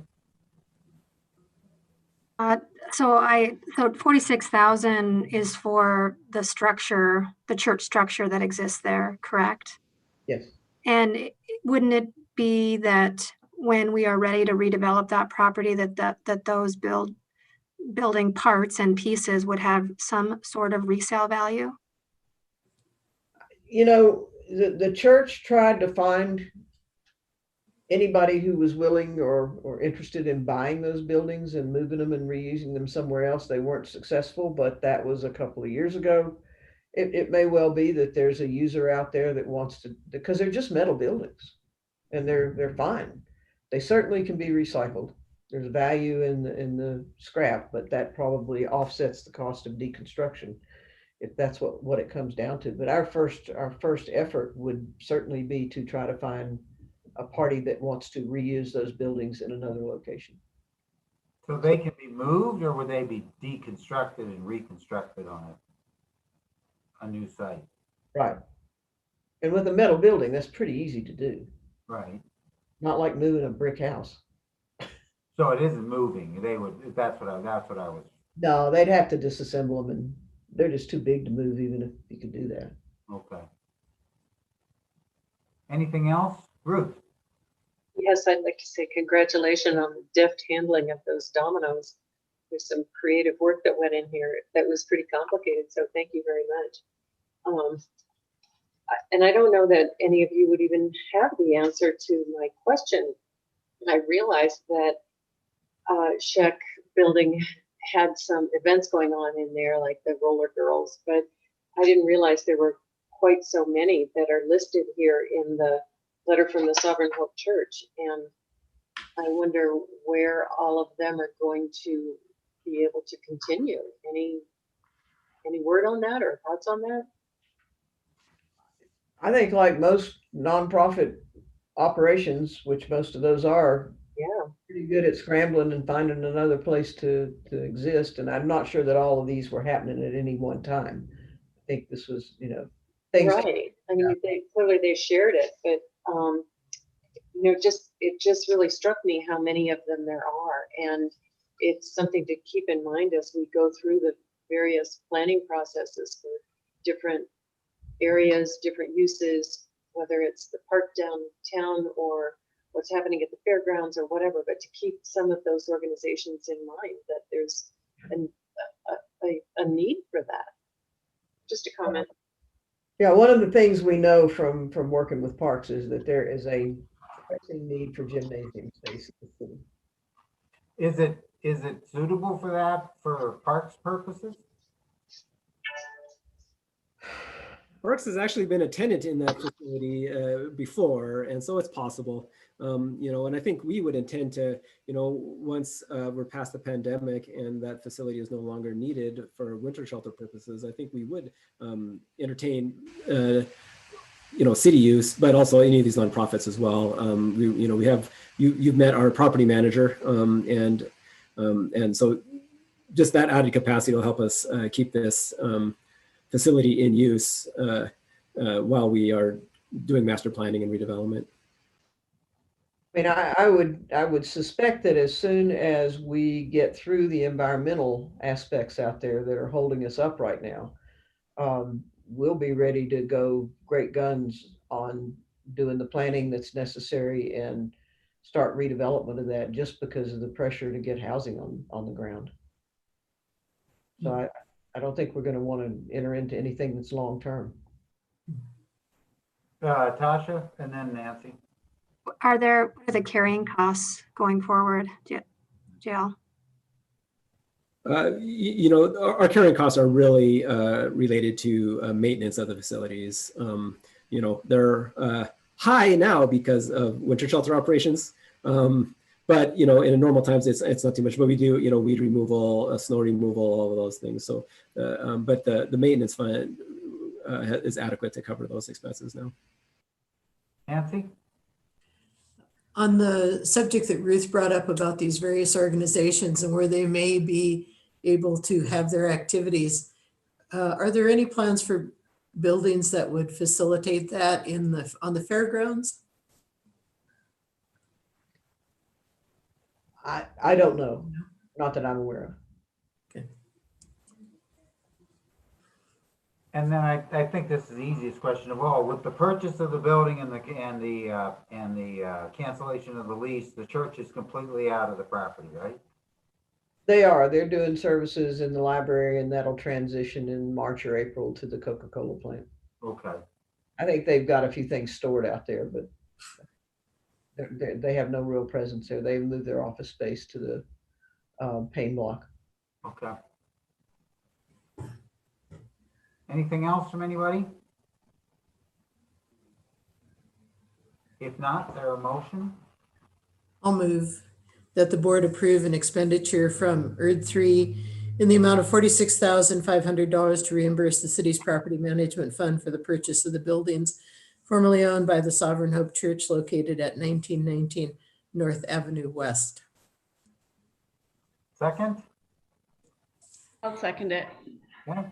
So 46,000 is for the structure, the church structure that exists there, correct? Yes. And wouldn't it be that when we are ready to redevelop that property, that those building parts and pieces would have some sort of resale value? The church tried to find anybody who was willing or interested in buying those buildings and moving them and reusing them somewhere else. They weren't successful, but that was a couple of years ago. It may well be that there's a user out there that wants to, because they're just metal buildings and they're fine. They certainly can be recycled. There's value in the scrap, but that probably offsets the cost of deconstruction, if that's what it comes down to. But our first effort would certainly be to try to find a party that wants to reuse those buildings in another location. So they can be moved, or would they be deconstructed and reconstructed on a new site? Right. And with a metal building, that's pretty easy to do. Right. Not like moving a brick house. So it isn't moving. They would, that's what I was. No, they'd have to disassemble them, and they're just too big to move, even if you could do that. Okay. Anything else? Ruth? Yes, I'd like to say congratulations on the deft handling of those dominoes. There's some creative work that went in here that was pretty complicated, so thank you very much. And I don't know that any of you would even have the answer to my question. I realized that Sheck building had some events going on in there, like the roller girls, but I didn't realize there were quite so many that are listed here in the letter from the Sovereign Hope Church. And I wonder where all of them are going to be able to continue. Any word on that or thoughts on that? I think like most nonprofit operations, which most of those are, pretty good at scrambling and finding another place to exist. And I'm not sure that all of these were happening at any one time. I think this was, things. Right. I mean, they shared it, but it just really struck me how many of them there are, and it's something to keep in mind as we go through the various planning processes for different areas, different uses, whether it's the park downtown or what's happening at the fairgrounds or whatever, but to keep some of those organizations in mind that there's a need for that. Just a comment. Yeah, one of the things we know from working with parks is that there is a pressing need for gymnasium space in the city. Is it suitable for that, for parks purposes? Parks has actually been a tenant in that facility before, and so it's possible. And I think we would intend to, once we're past the pandemic and that facility is no longer needed for winter shelter purposes, I think we would entertain, city use, but also any of these nonprofits as well. We have you've met our property manager, and so just that added capacity will help us keep this facility in use while we are doing master planning and redevelopment. I mean, I would suspect that as soon as we get through the environmental aspects out there that are holding us up right now, we'll be ready to go great guns on doing the planning that's necessary and start redevelopment of that, just because of the pressure to get housing on the ground. So I don't think we're going to want to enter into anything that's long-term. Tasha, and then Nancy. What are the carrying costs going forward, Jill? Our carrying costs are really related to maintenance of the facilities. They're high now because of winter shelter operations. But in a normal times, it's not too much. But we do, weed removal, snow removal, all of those things. So, but the maintenance fund is adequate to cover those expenses now. Nancy? On the subject that Ruth brought up about these various organizations and where they may be able to have their activities, are there any plans for buildings that would facilitate that on the fairgrounds? I don't know. Not that I'm aware of. And then I think this is the easiest question of all. With the purchase of the building and the cancellation of the lease, the church is completely out of the property, right? They are. They're doing services in the library, and that'll transition in March or April to the Coca-Cola plant. Okay. I think they've got a few things stored out there, but they have no real presence there. They moved their office space to the Payne block. Okay. Anything else from anybody? If not, there a motion? I'll move that the board approve an expenditure from ERD3 in the amount of $46,500 to reimburse the city's property management fund for the purchase of the buildings formerly owned by the Sovereign Hope Church located at 1919 North Avenue West. Second? I'll second it. Okay.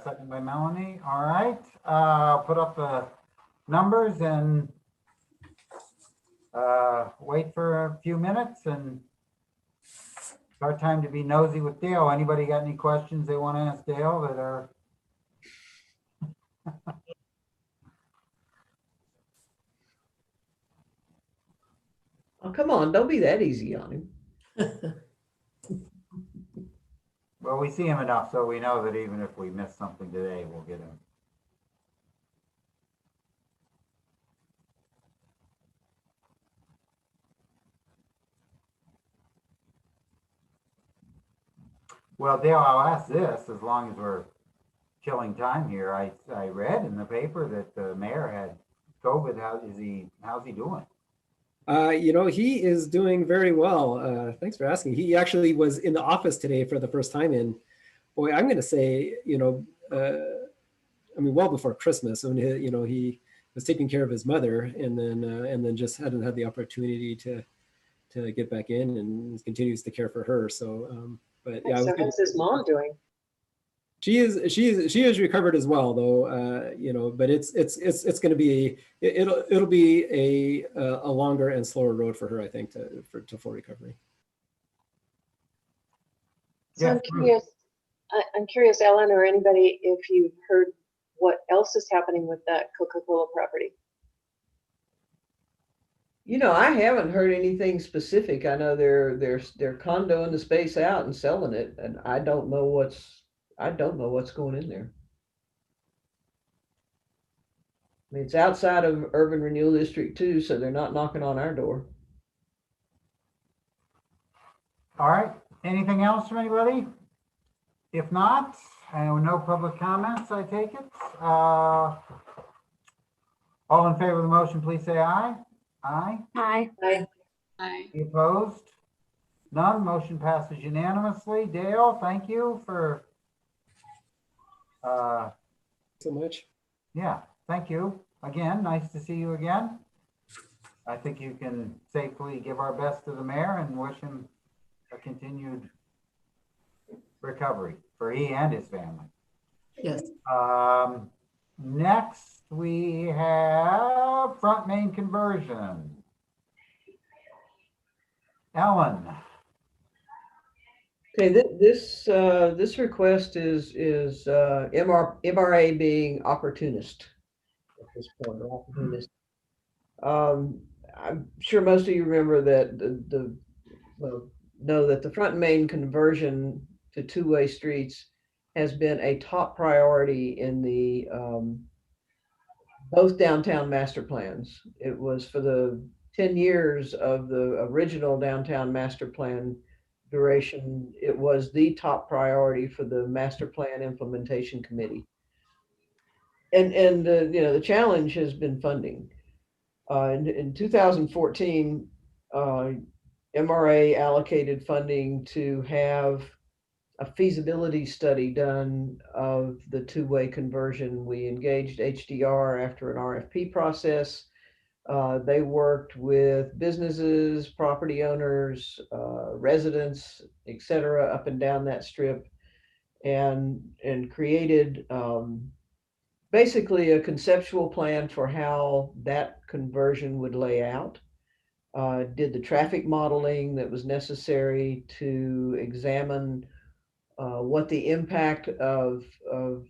Second by Melanie. All right. I'll put up the numbers and wait for a few minutes, and it's our time to be nosy with Dale. Anybody got any questions they want to ask Dale that are? Oh, come on. Don't be that easy on him. Well, we see him enough, so we know that even if we miss something today, we'll get him. Well, Dale, I'll ask this, as long as we're killing time here. I read in the paper that the mayor had COVID. How's he doing? He is doing very well. Thanks for asking. He actually was in the office today for the first time in, boy, I'm going to say, well before Christmas. When he was taking care of his mother, and then just hadn't had the opportunity to get back in, and continues to care for her. So, but yeah. So how's his mom doing? She is recovered as well, though. But it's going to be it'll be a longer and slower road for her, I think, to full recovery. So Yeah. I'm curious, Ellen, or anybody, if you've heard what else is happening with that Coca-Cola property. I haven't heard anything specific. I know they're condoing the space out and selling it, and I don't know what's going in there. I mean, it's outside of Urban Renewal District 2, so they're not knocking on our door. All right. Anything else from anybody? If not, no public comments, I take it. All in favor of the motion, please say aye. Aye. Aye. Aye. Aye. Any opposed? None. Motion passes unanimously. Dale, thank you for So much. yeah, thank you. Again, nice to see you again. I think you can safely give our best to the mayor and wish him a continued recovery for he and his family. Yes. Next, we have front main conversion. Ellen. Okay, this request is MRA being opportunist at this point, or opportunist. I'm sure most of you remember that know that the front main conversion to two-way streets has been a top priority in the both downtown master plans. It was for the 10 years of the original downtown master plan. duration, it was the top priority for the Master Plan Implementation Committee. And the challenge has been funding. In 2014, MRA allocated funding to have a feasibility study done of the two-way conversion. We engaged HDR after an RFP process. They worked with businesses, property owners, residents, et cetera, up and down that strip, and created basically a conceptual plan for how that conversion would lay out. Did the traffic modeling that was necessary to examine what the impact of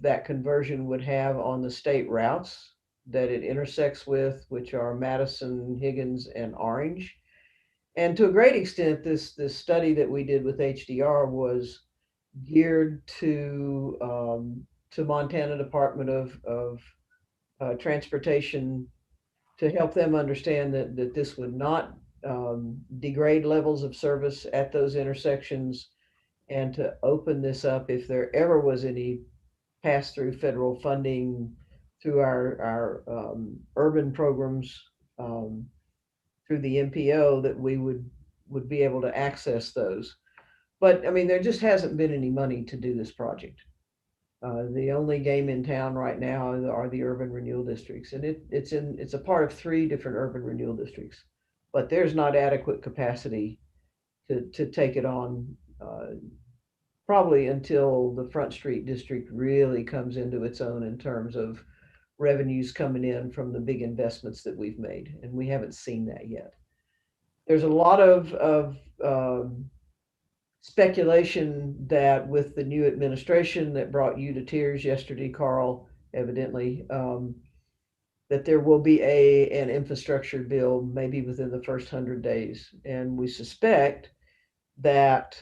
that conversion would have on the state routes that it intersects with, which are Madison, Higgins, and Orange. And to a great extent, this study that we did with HDR was geared to Montana Department of Transportation, to help them understand that this would not degrade levels of service at those intersections, and to open this up if there ever was any pass-through federal funding through our urban programs, through the MPO, that we would be able to access those. But I mean, there just hasn't been any money to do this project. The only game in town right now are the urban renewal districts, and it's a part of 3 different urban renewal districts, but there's not adequate capacity to take it on, probably until the Front Street district really comes into its own in terms of revenues coming in from the big investments that we've made, and we haven't seen that yet. There's a lot of speculation that with the new administration that brought you to tears yesterday, Carl, evidently, that there will be an infrastructure bill maybe within the first 100 days. And we suspect that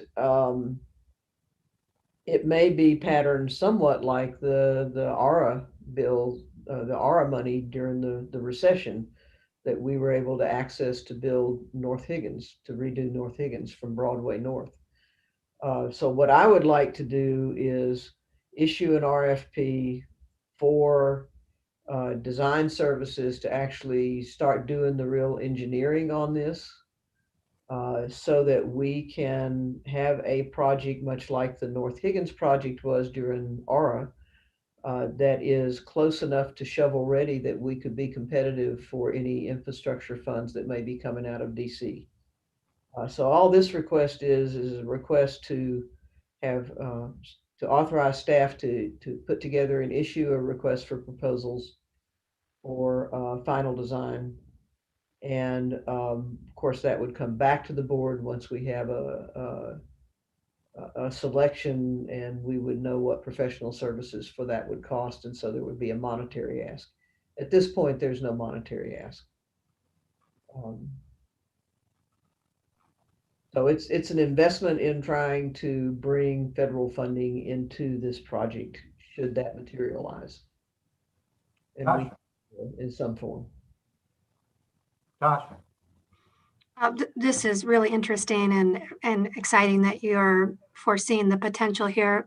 it may be patterned somewhat like the ARA bill, the ARA money during the recession that we were able to access to build North Higgins, to redo North Higgins from Broadway North. So what I would like to do is issue an RFP for design services to actually start doing the real engineering on this, so that we can have a project much like the North Higgins project was during ARA, that is close enough to shovel ready that we could be competitive for any infrastructure funds that may be coming out of DC. So all this request is a request to have to authorize staff to put together and issue a request for proposals for final design. And of course, that would come back to the board once we have a selection, and we would know what professional services for that would cost. And so there would be a monetary ask. At this point, there's no monetary ask. So it's an investment in trying to bring federal funding into this project, should that materialize. And in some form. Tasha. This is really interesting and exciting that you're foreseeing the potential here.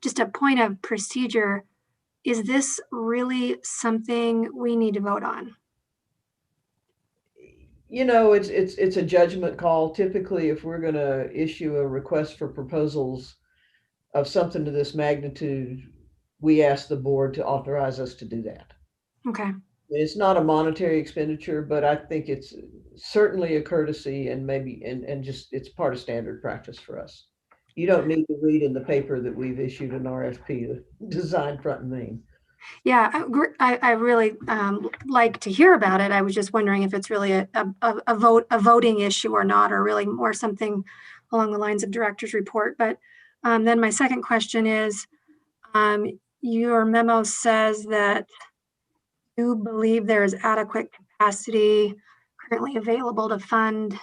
Just a point of procedure, is this really something we need to vote on? You know, it's a judgment call. Typically, if we're going to issue a request for proposals of something to this magnitude, we ask the board to authorize us to do that. Okay. It's not a monetary expenditure, but I think it's certainly a courtesy, and maybe and just it's part of standard practice for us. You don't need to read in the paper that we've issued an RFP to design front and main. Yeah, I really like to hear about it. I was just wondering if it's really a voting issue or not, or really more something along the lines of director's report. But then my second question is, your memo says that you believe there is adequate capacity currently available to fund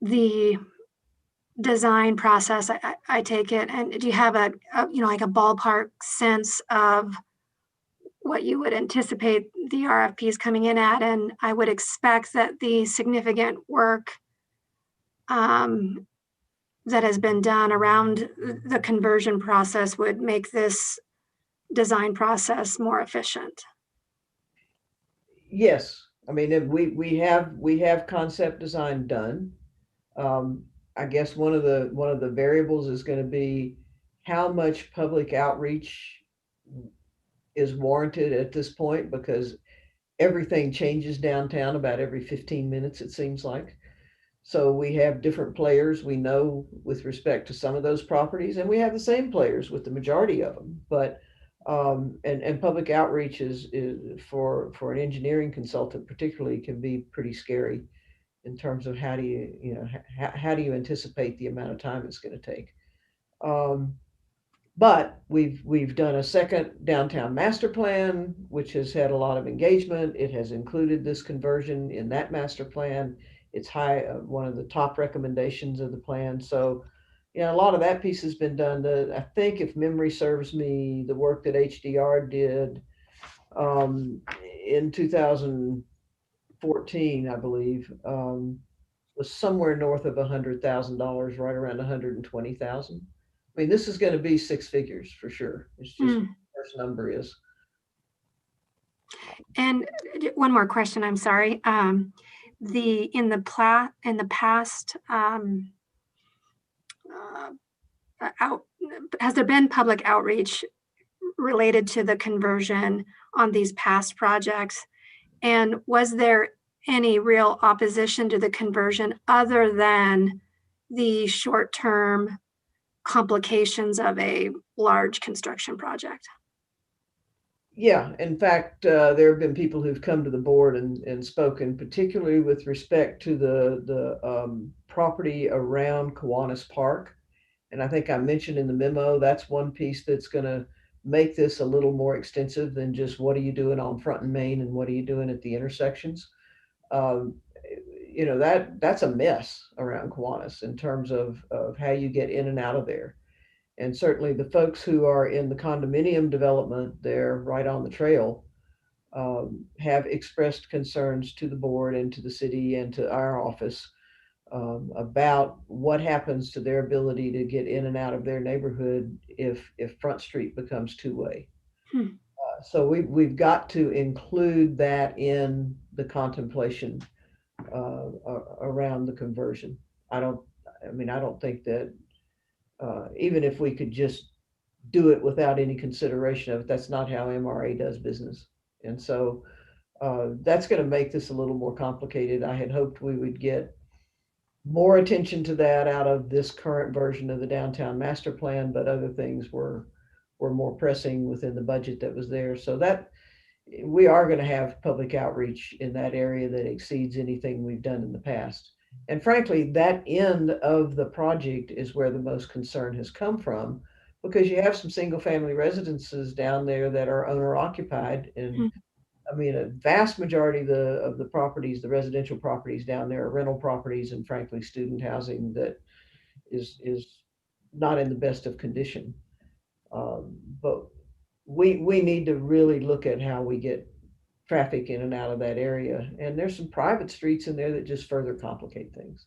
the design process. I take it. And do you have a like a ballpark sense of what you would anticipate the RFPs coming in at? And I would expect that the significant work that has been done around the conversion process would make this design process more efficient. Yes, I mean, if we have concept design done. I guess one of the variables is going to be how much public outreach is warranted at this point, because everything changes downtown about every 15 minutes, it seems like. So we have different players we know with respect to some of those properties, and we have the same players with the majority of them. But and public outreach is for an engineering consultant particularly can be pretty scary in terms of how do how do you anticipate the amount of time it's going to take. But we've done a second downtown master plan, which has had a lot of engagement. It has included this conversion in that master plan. It's one of the top recommendations of the plan. So, a lot of that piece has been done. I think, if memory serves me, the work that HDR did in 2014, I believe, was somewhere north of $100,000, right around 120,000. I mean, this is going to be six figures for sure. It's just the first number is. And one more question, I'm sorry. In the past, has there been public outreach related to the conversion on these past projects? And was there any real opposition to the conversion other than the short-term complications of a large construction project? Yeah, in fact, there have been people who've come to the board and spoken, particularly with respect to the property around Kiwanis Park. And I think I mentioned in the memo, that's one piece that's going to make this a little more extensive than just what are you doing on Front and Main and what are you doing at the intersections. That's a mess around Kiwanis in terms of how you get in and out of there. And certainly the folks who are in the condominium development there right on the trail have expressed concerns to the board and to the city and to our office about what happens to their ability to get in and out of their neighborhood if Front Street becomes two-way. So we've got to include that in the contemplation around the conversion. I don't think that even if we could just do it without any consideration of it, that's not how MRA does business. And so that's going to make this a little more complicated. I had hoped we would get more attention to that out of this current version of the downtown master plan, but other things were more pressing within the budget that was there. So that we are going to have public outreach in that area that exceeds anything we've done in the past. And frankly, that end of the project is where the most concern has come from, because you have some single family residences down there that are owner occupied. And I mean, a vast majority of the properties, the residential properties down there are rental properties, and frankly, student housing that is not in the best of condition. But we need to really look at how we get traffic in and out of that area. And there's some private streets in there that just further complicate things.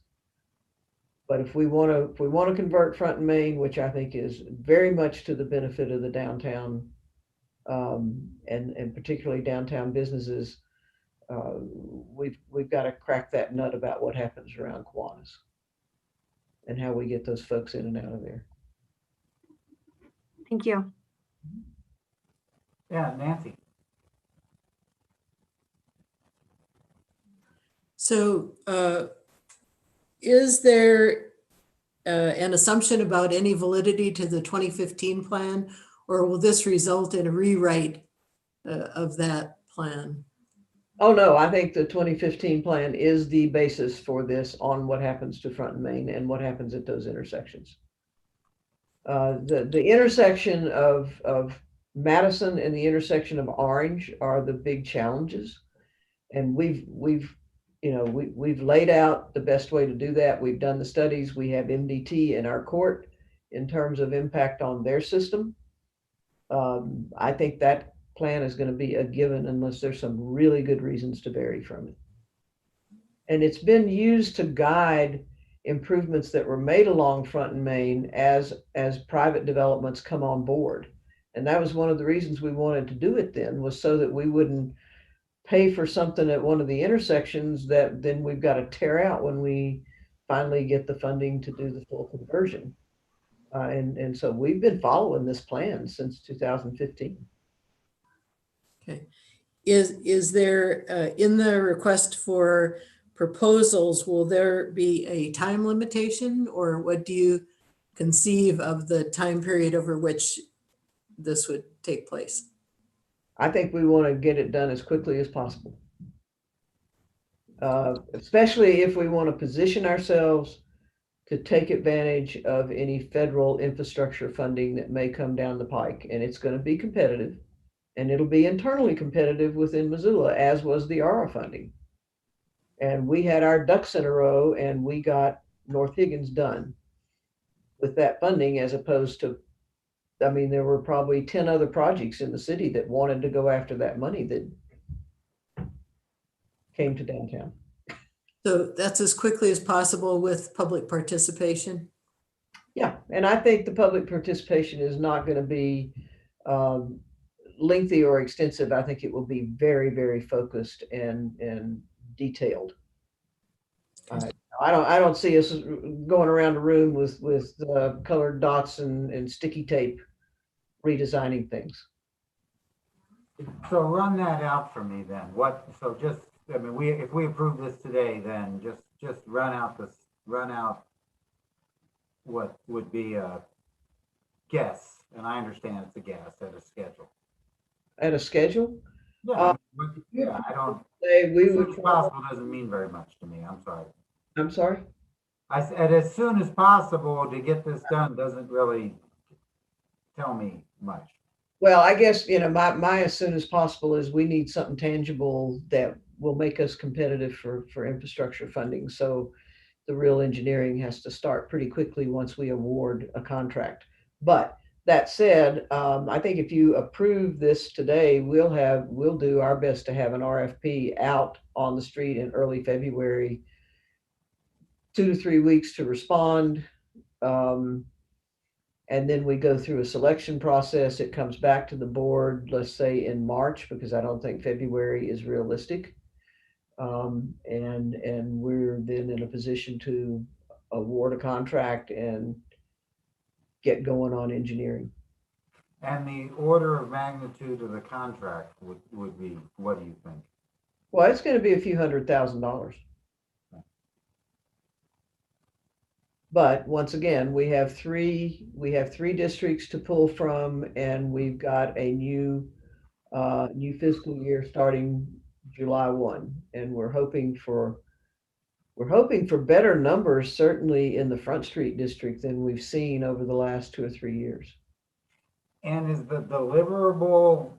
But if we want to convert Front and Main, which I think is very much to the benefit of the downtown and particularly downtown businesses, we've got to crack that nut about what happens around Kiwanis and how we get those folks in and out of there. Thank you. Yeah, Nancy. So is there an assumption about any validity to the 2015 plan, or will this result in a rewrite of that plan? Oh, no, I think the 2015 plan is the basis for this on what happens to Front and Main and what happens at those intersections. The intersection of Madison and the intersection of Orange are the big challenges. And we've laid out the best way to do that. We've done the studies. We have MDT in our court in terms of impact on their system. I think that plan is going to be a given unless there's some really good reasons to vary from it. And it's been used to guide improvements that were made along Front and Main as private developments come on board. And that was one of the reasons we wanted to do it then, was so that we wouldn't pay for something at one of the intersections that then we've got to tear out when we finally get the funding to do the full conversion. And so we've been following this plan since 2015. Okay. Is there, in the request for proposals, will there be a time limitation, or what do you conceive of the time period over which this would take place? I think we want to get it done as quickly as possible. Especially if we want to position ourselves to take advantage of any federal infrastructure funding that may come down the pike. And it's going to be competitive, and it'll be internally competitive within Missoula, as was the ARA funding. And we had our ducks in a row, and we got North Higgins done with that funding, as opposed to, I mean, there were probably 10 other projects in the city that wanted to go after that money that came to downtown. So that's as quickly as possible with public participation? Yeah, and I think the public participation is not going to be lengthy or extensive. I think it will be very, very focused and detailed. I don't see us going around the room with colored dots and sticky tape redesigning things. So run that out for me then. So just, I mean, if we approve this today, then just run out what would be a guess, and I understand it's a guess at a schedule. At a schedule? Yeah, I don't say we as would. soon as possible doesn't mean very much to me. I'm sorry. I'm sorry? I said as soon as possible to get this done doesn't really tell me much. Well, I guess, my as soon as possible is we need something tangible that will make us competitive for infrastructure funding. So the real engineering has to start pretty quickly once we award a contract. But that said, I think if you approve this today, we'll do our best to have an RFP out on the street in early February, 2 to 3 weeks to respond. And then we go through a selection process. It comes back to the board, let's say in March, because I don't think February is realistic. And we're then in a position to award a contract and get going on engineering. And the order of magnitude of the contract would be, what do you think? Well, it's going to be a few $100,000. But once again, we have three districts to pull from, and we've got a new fiscal year starting July 1, and we're hoping for better numbers, certainly in the Front Street district, than we've seen over the last 2 or 3 years. And is the deliverable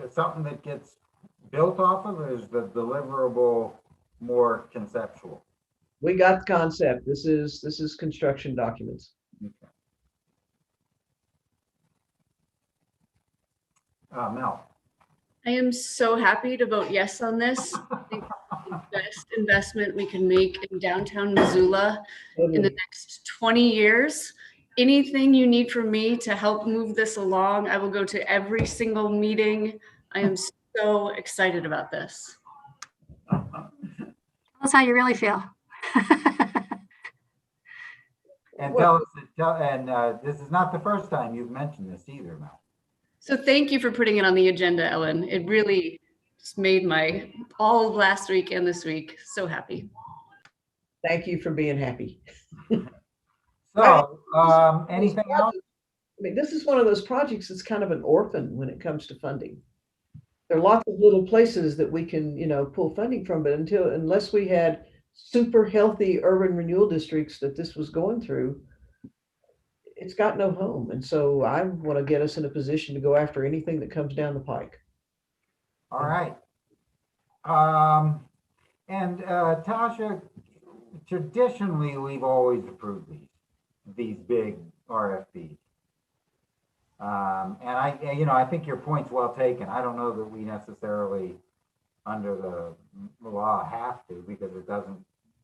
something that gets built off of, or is the deliverable more conceptual? We got the concept. This is construction documents. Okay. Mel. I am so happy to vote yes on this. I think it's the best investment we can make in downtown Missoula in the next 20 years. Anything you need from me to help move this along, I will go to every single meeting. I am so excited about this. Tell us how you really feel. And this is not the first time you've mentioned this either, Mel. So thank you for putting it on the agenda, Ellen. It really just made my all of last week and this week so happy. Thank you for being happy. So, anything else? I mean, this is one of those projects that's kind of an orphan when it comes to funding. There are lots of little places that we can, pull funding from, but unless we had super healthy urban renewal districts that this was going through, it's got no home. And so I want to get us in a position to go after anything that comes down the pike. All right. And Tasha, traditionally, we've always approved these big RFPs. And I think your point's well taken. I don't know that we necessarily under the law have to, because it doesn't,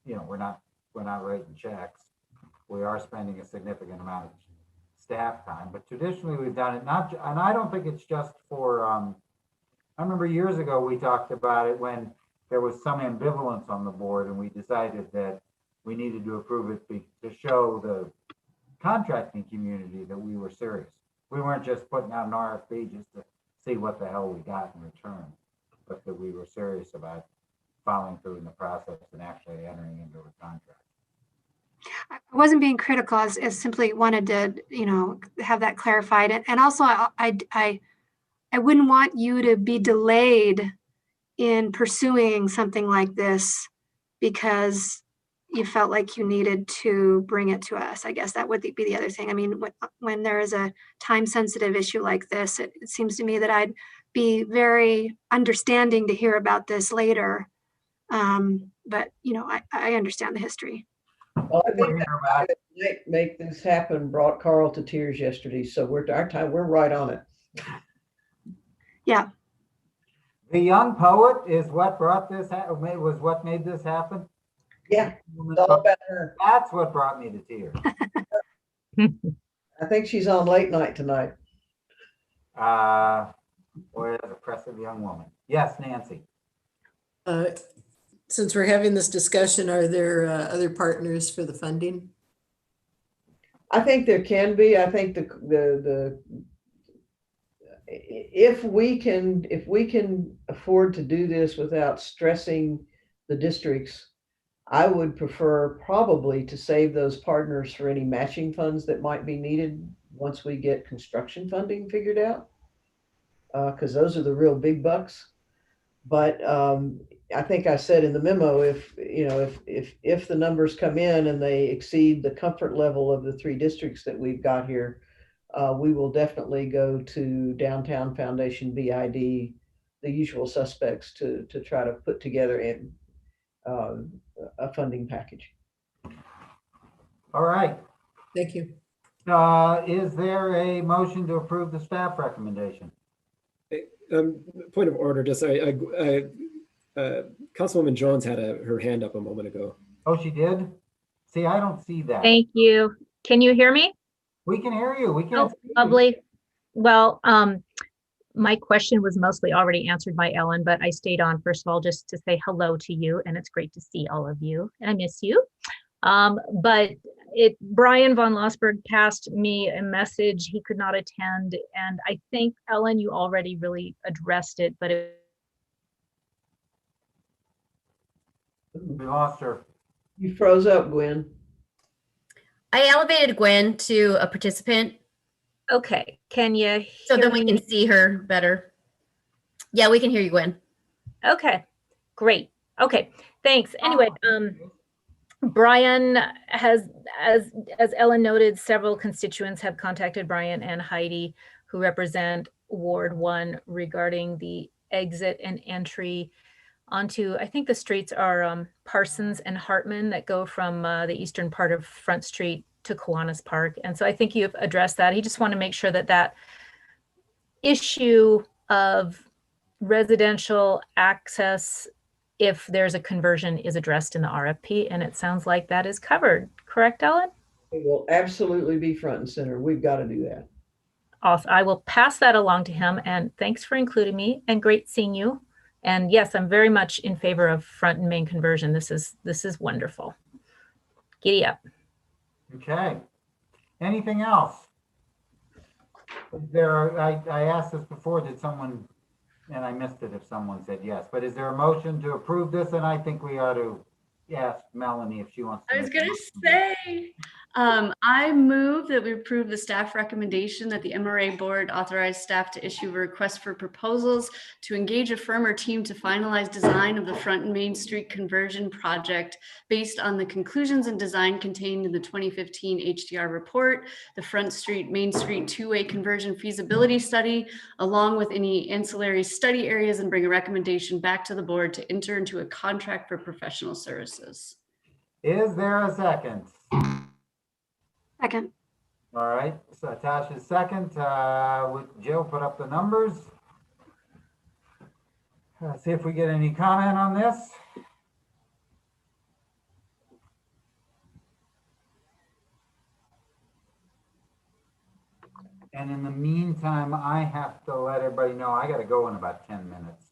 we're not writing checks. We are spending a significant amount of staff time, but traditionally we've done it and I don't think it's just for, I remember years ago, we talked about it when there was some ambivalence on the board and we decided that we needed to approve it to show the contracting community that we were serious. We weren't just putting out an RFP just to see what the hell we got in return, but that we were serious about following through in the process and actually entering into a contract. I wasn't being critical, as simply wanted to, have that clarified. And also, I wouldn't want you to be delayed in pursuing something like this because you felt like you needed to bring it to us. I guess that would be the other thing. I mean, when there is a time-sensitive issue like this, it seems to me that I'd be very understanding to hear about this later. But, I understand the history. Well, I think that make this happen brought Carl to tears yesterday. So we're right on it. Yeah. The young poet is what brought this, was what made this happen. Yeah, it's all about her. That's what brought me to tears. I think she's on late night tonight. Boy, an impressive young woman. Yes, Nancy. Since we're having this discussion, are there other partners for the funding? I think there can be. I think if we can afford to do this without stressing the districts, I would prefer probably to save those partners for any matching funds that might be needed once we get construction funding figured out, because those are the real big bucks. But I think I said in the memo, if the numbers come in and they exceed the comfort level of the 3 districts that we've got here, we will definitely go to Downtown Foundation, BID, the usual suspects to try to put together a funding package. All right. Thank you. Is there a motion to approve the staff recommendation? Point of order, just Councilwoman Jones had her hand up a moment ago. Oh, she did? See, I don't see that. Thank you. Can you hear me? We can hear you. We can't Oh, see you. lovely. Well, my question was mostly already answered by Ellen, but I stayed on first of all just to say hello to you, and it's great to see all of you, and I miss you. But Brian von Lossberg passed me a message. He could not attend, and I think, Ellen, you already really addressed it, but We lost her. You froze up, Gwen. I elevated Gwen to a participant okay. Can you hear so that we me? can see her better. Yeah, we can hear you, Gwen. Okay, great. Okay, thanks. Anyway, Brian has, as Ellen noted, several constituents have contacted Brian and Heidi, who represent Ward 1, regarding the exit and entry onto, I think the streets are Parsons and Hartman that go from the eastern part of Front Street to Kiwanis Park. And so I think you've addressed that. He just want to make sure that that issue of residential access, if there's a conversion, is addressed in the RFP, and it sounds like that is covered. Correct, Ellen? It will absolutely be front and center. We've got to do that. Awesome. I will pass that along to him, and thanks for including me, and great seeing you. And yes, I'm very much in favor of front and main conversion. This is wonderful. Giddy up. Okay. Anything else? I asked this before, did someone, and I missed it if someone said yes, but is there a motion to approve this? And I think we ought to ask Melanie if she wants to. I was going to say, I move that we approve the staff recommendation that the MRA board authorize staff to issue a request for proposals to engage a firm or team to finalize design of the Front and Main Street conversion project based on the conclusions and design contained in the 2015 HDR report, the Front Street, Main Street two-way conversion feasibility study, along with any ancillary study areas, and bring a recommendation back to the board to enter into a contract for professional services. Is there a second? Second. All right, so Tasha's second. Would Jill put up the numbers? See if we get any comment on this. And in the meantime, I have to let everybody know I got to go in about 10 minutes.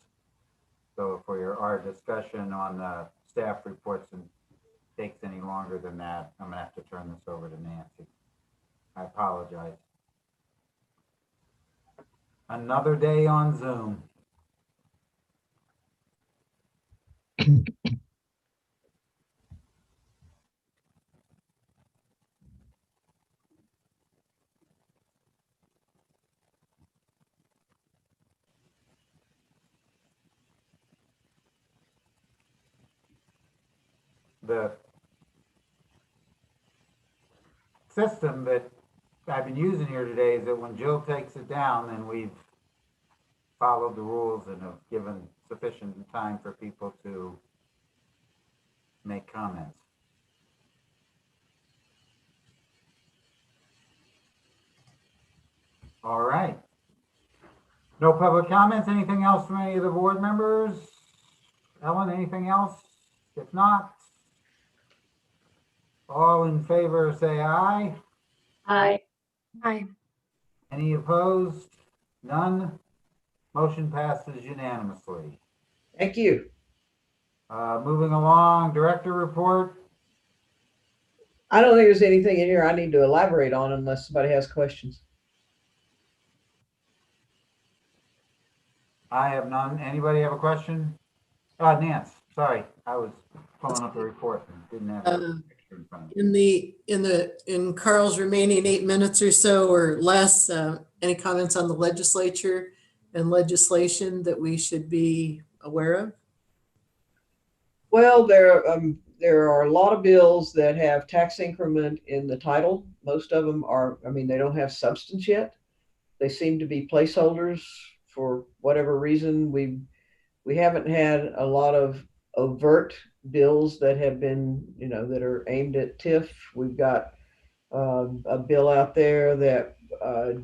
So for our discussion on the staff reports and takes any longer than that, I'm gonna have to turn this over to Nancy. I apologize. Another day on Zoom. The system that I've been using here today is that when Jill takes it down, then we've followed the rules and have given sufficient time for people to make comments. All right. No public comments. Anything else from any of the board members? Ellen, anything else? If not, all in favor say aye. Aye. Aye. Any opposed? None. Motion passes unanimously. Thank you. Moving along, director report. I don't think there's anything in here I need to elaborate on unless somebody has questions. I have none. Anybody have a question? Nance, sorry, I was pulling up the report and didn't have the picture in front of me. In Carl's remaining 8 minutes or so or less, any comments on the legislature and legislation that we should be aware of? Well, there are a lot of bills that have tax increment in the title. Most of them are, I mean, they don't have substance yet. They seem to be placeholders for whatever reason. We haven't had a lot of overt bills that have been, that are aimed at TIF. We've got a bill out there that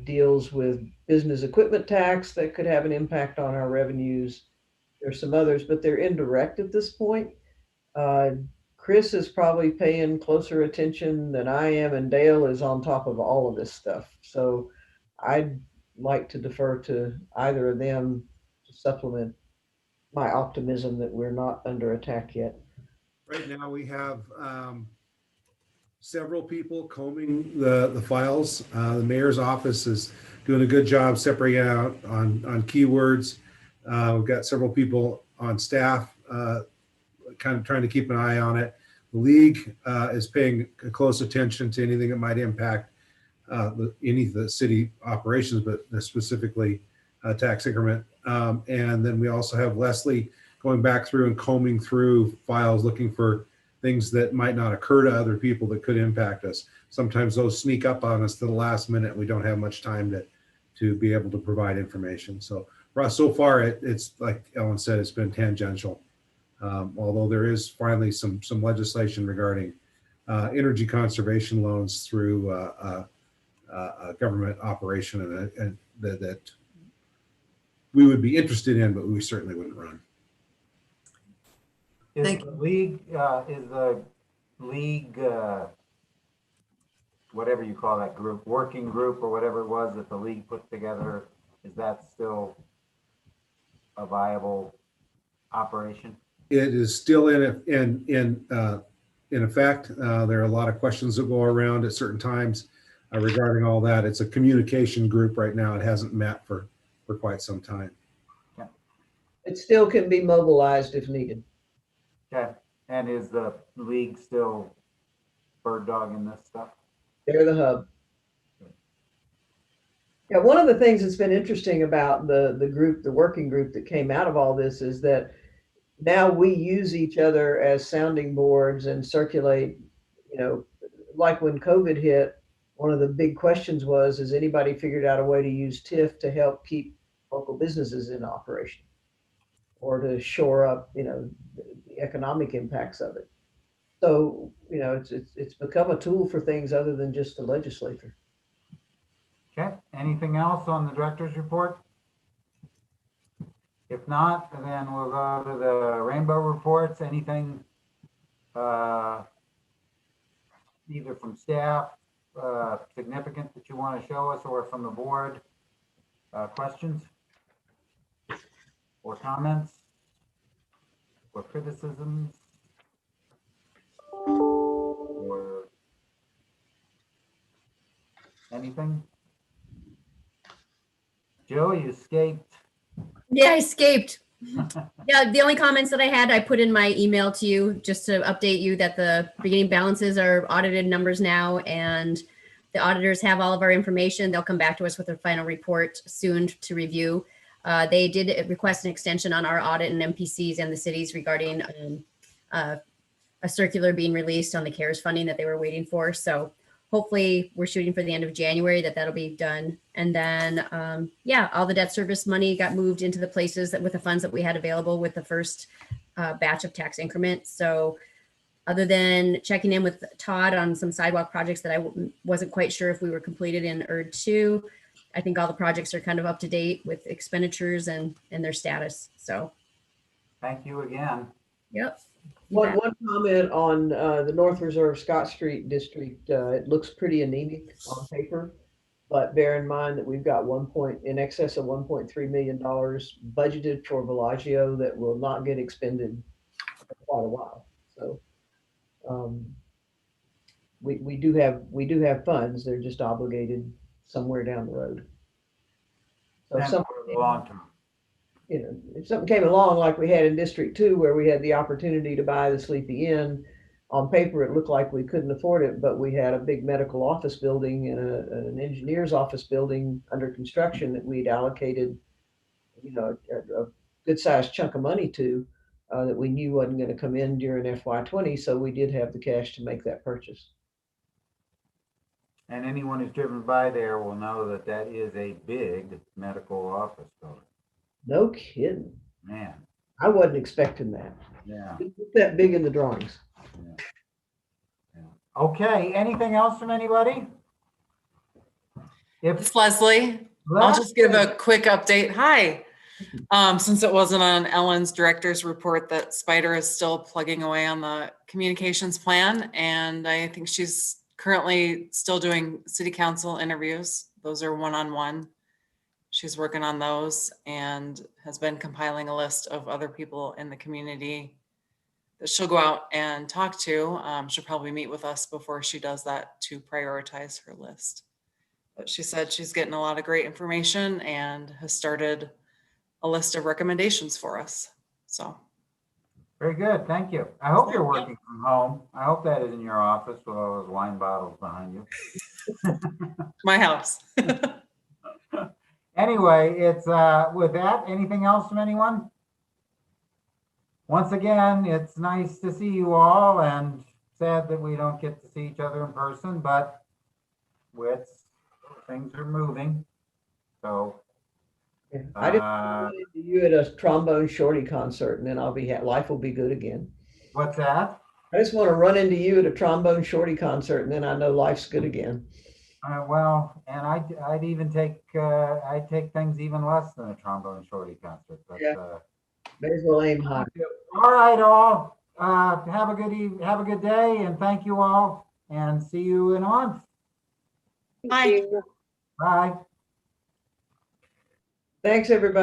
deals with business equipment tax that could have an impact on our revenues. There's some others, but they're indirect at this point. Chris is probably paying closer attention than I am, and Dale is on top of all of this stuff. So I'd like to defer to either of them to supplement my optimism that we're not under attack yet. Right now, we have several people combing the files. The mayor's office is doing a good job separating out on keywords. We've got several people on staff kind of trying to keep an eye on it. The league is paying close attention to anything that might impact any of the city operations, but specifically tax increment. And then we also have Leslie going back through and combing through files, looking for things that might not occur to other people that could impact us. Sometimes those sneak up on us to the last minute. We don't have much time to be able to provide information. So for us, so far, it's like Ellen said, it's been tangential. Although there is finally some legislation regarding energy conservation loans through a government operation and that we would be interested in, but we certainly wouldn't run. Is the league, whatever you call that group, working group or whatever it was that the league put together, is that still a viable operation? It is still in effect. There are a lot of questions that go around at certain times regarding all that. It's a communication group right now. It hasn't met for quite some time. Yeah. It still can be mobilized if needed. Okay. And is the league still bird dogging this stuff? They're the hub. Yeah, one of the things that's been interesting about the group, the working group that came out of all this is that now we use each other as sounding boards and circulate, like when COVID hit, one of the big questions was, has anybody figured out a way to use TIF to help keep local businesses in operation or to shore up, the economic impacts of it? So, it's become a tool for things other than just the legislature. Okay. Anything else on the director's report? If not, then we'll go to the rainbow reports. Anything either from staff significant that you want to show us, or from the board? Questions or comments or criticisms or anything? Joe, you escaped. Yeah, I escaped. Yeah, the only comments that I had, I put in my email to you just to update you that the beginning balances are audited numbers now, and the auditors have all of our information. They'll come back to us with a final report soon to review. They did request an extension on our audit and MPCs and the cities regarding a circular being released on the CARES funding that they were waiting for. So hopefully we're shooting for the end of January that'll be done. And then, yeah, all the debt service money got moved into the places that with the funds that we had available with the first batch of tax increment. So other than checking in with Todd on some sidewalk projects that I wasn't quite sure if we were completed in ERD 2, I think all the projects are kind of up to date with expenditures and their status. So. Thank you again. Yep. One comment on the North Reserve Scott Street district. It looks pretty anemic on paper, but bear in mind that we've got in excess of $1.3 million budgeted for Bellagio that will not get expended for quite a while. So we do have funds. They're just obligated somewhere down the road. So And for the long term. If something came along like we had in District 2, where we had the opportunity to buy the Sleepy Inn, on paper it looked like we couldn't afford it, but we had a big medical office building and an engineer's office building under construction that we'd allocated, a good sized chunk of money to, that we knew wasn't going to come in during FY20. So we did have the cash to make that purchase. And anyone who's driven by there will know that that is a big medical office building. No kidding. Man. I wasn't expecting that. Yeah. It's that big in the drawings. Yeah. Yeah. Okay. Anything else from anybody? It's Leslie. I'll just give a quick update. Hi. Since it wasn't on Ellen's director's report, that Spider is still plugging away on the communications plan. And I think she's currently still doing city council interviews. Those are one-on-one. She's working on those and has been compiling a list of other people in the community that she'll go out and talk to. She'll probably meet with us before she does that to prioritize her list. But she said she's getting a lot of great information and has started a list of recommendations for us. So. Very good. Thank you. I hope you're working from home. I hope that is in your office with all those wine bottles behind you. My house. Anyway, it's with that, anything else from anyone? Once again, it's nice to see you all, and sad that we don't get to see each other in person, but things are moving. So I just run into you at a trombone shorty concert, and then life will be good again. What's that? I just want to run into you at a trombone shorty concert, and then I know life's good again. Well, and I'd even take things even less than a trombone shorty concert. But, yeah. May as well aim high. All right, all. Have a good day, and thank you all, and see you in a month. Bye. Bye. Thanks, everybody.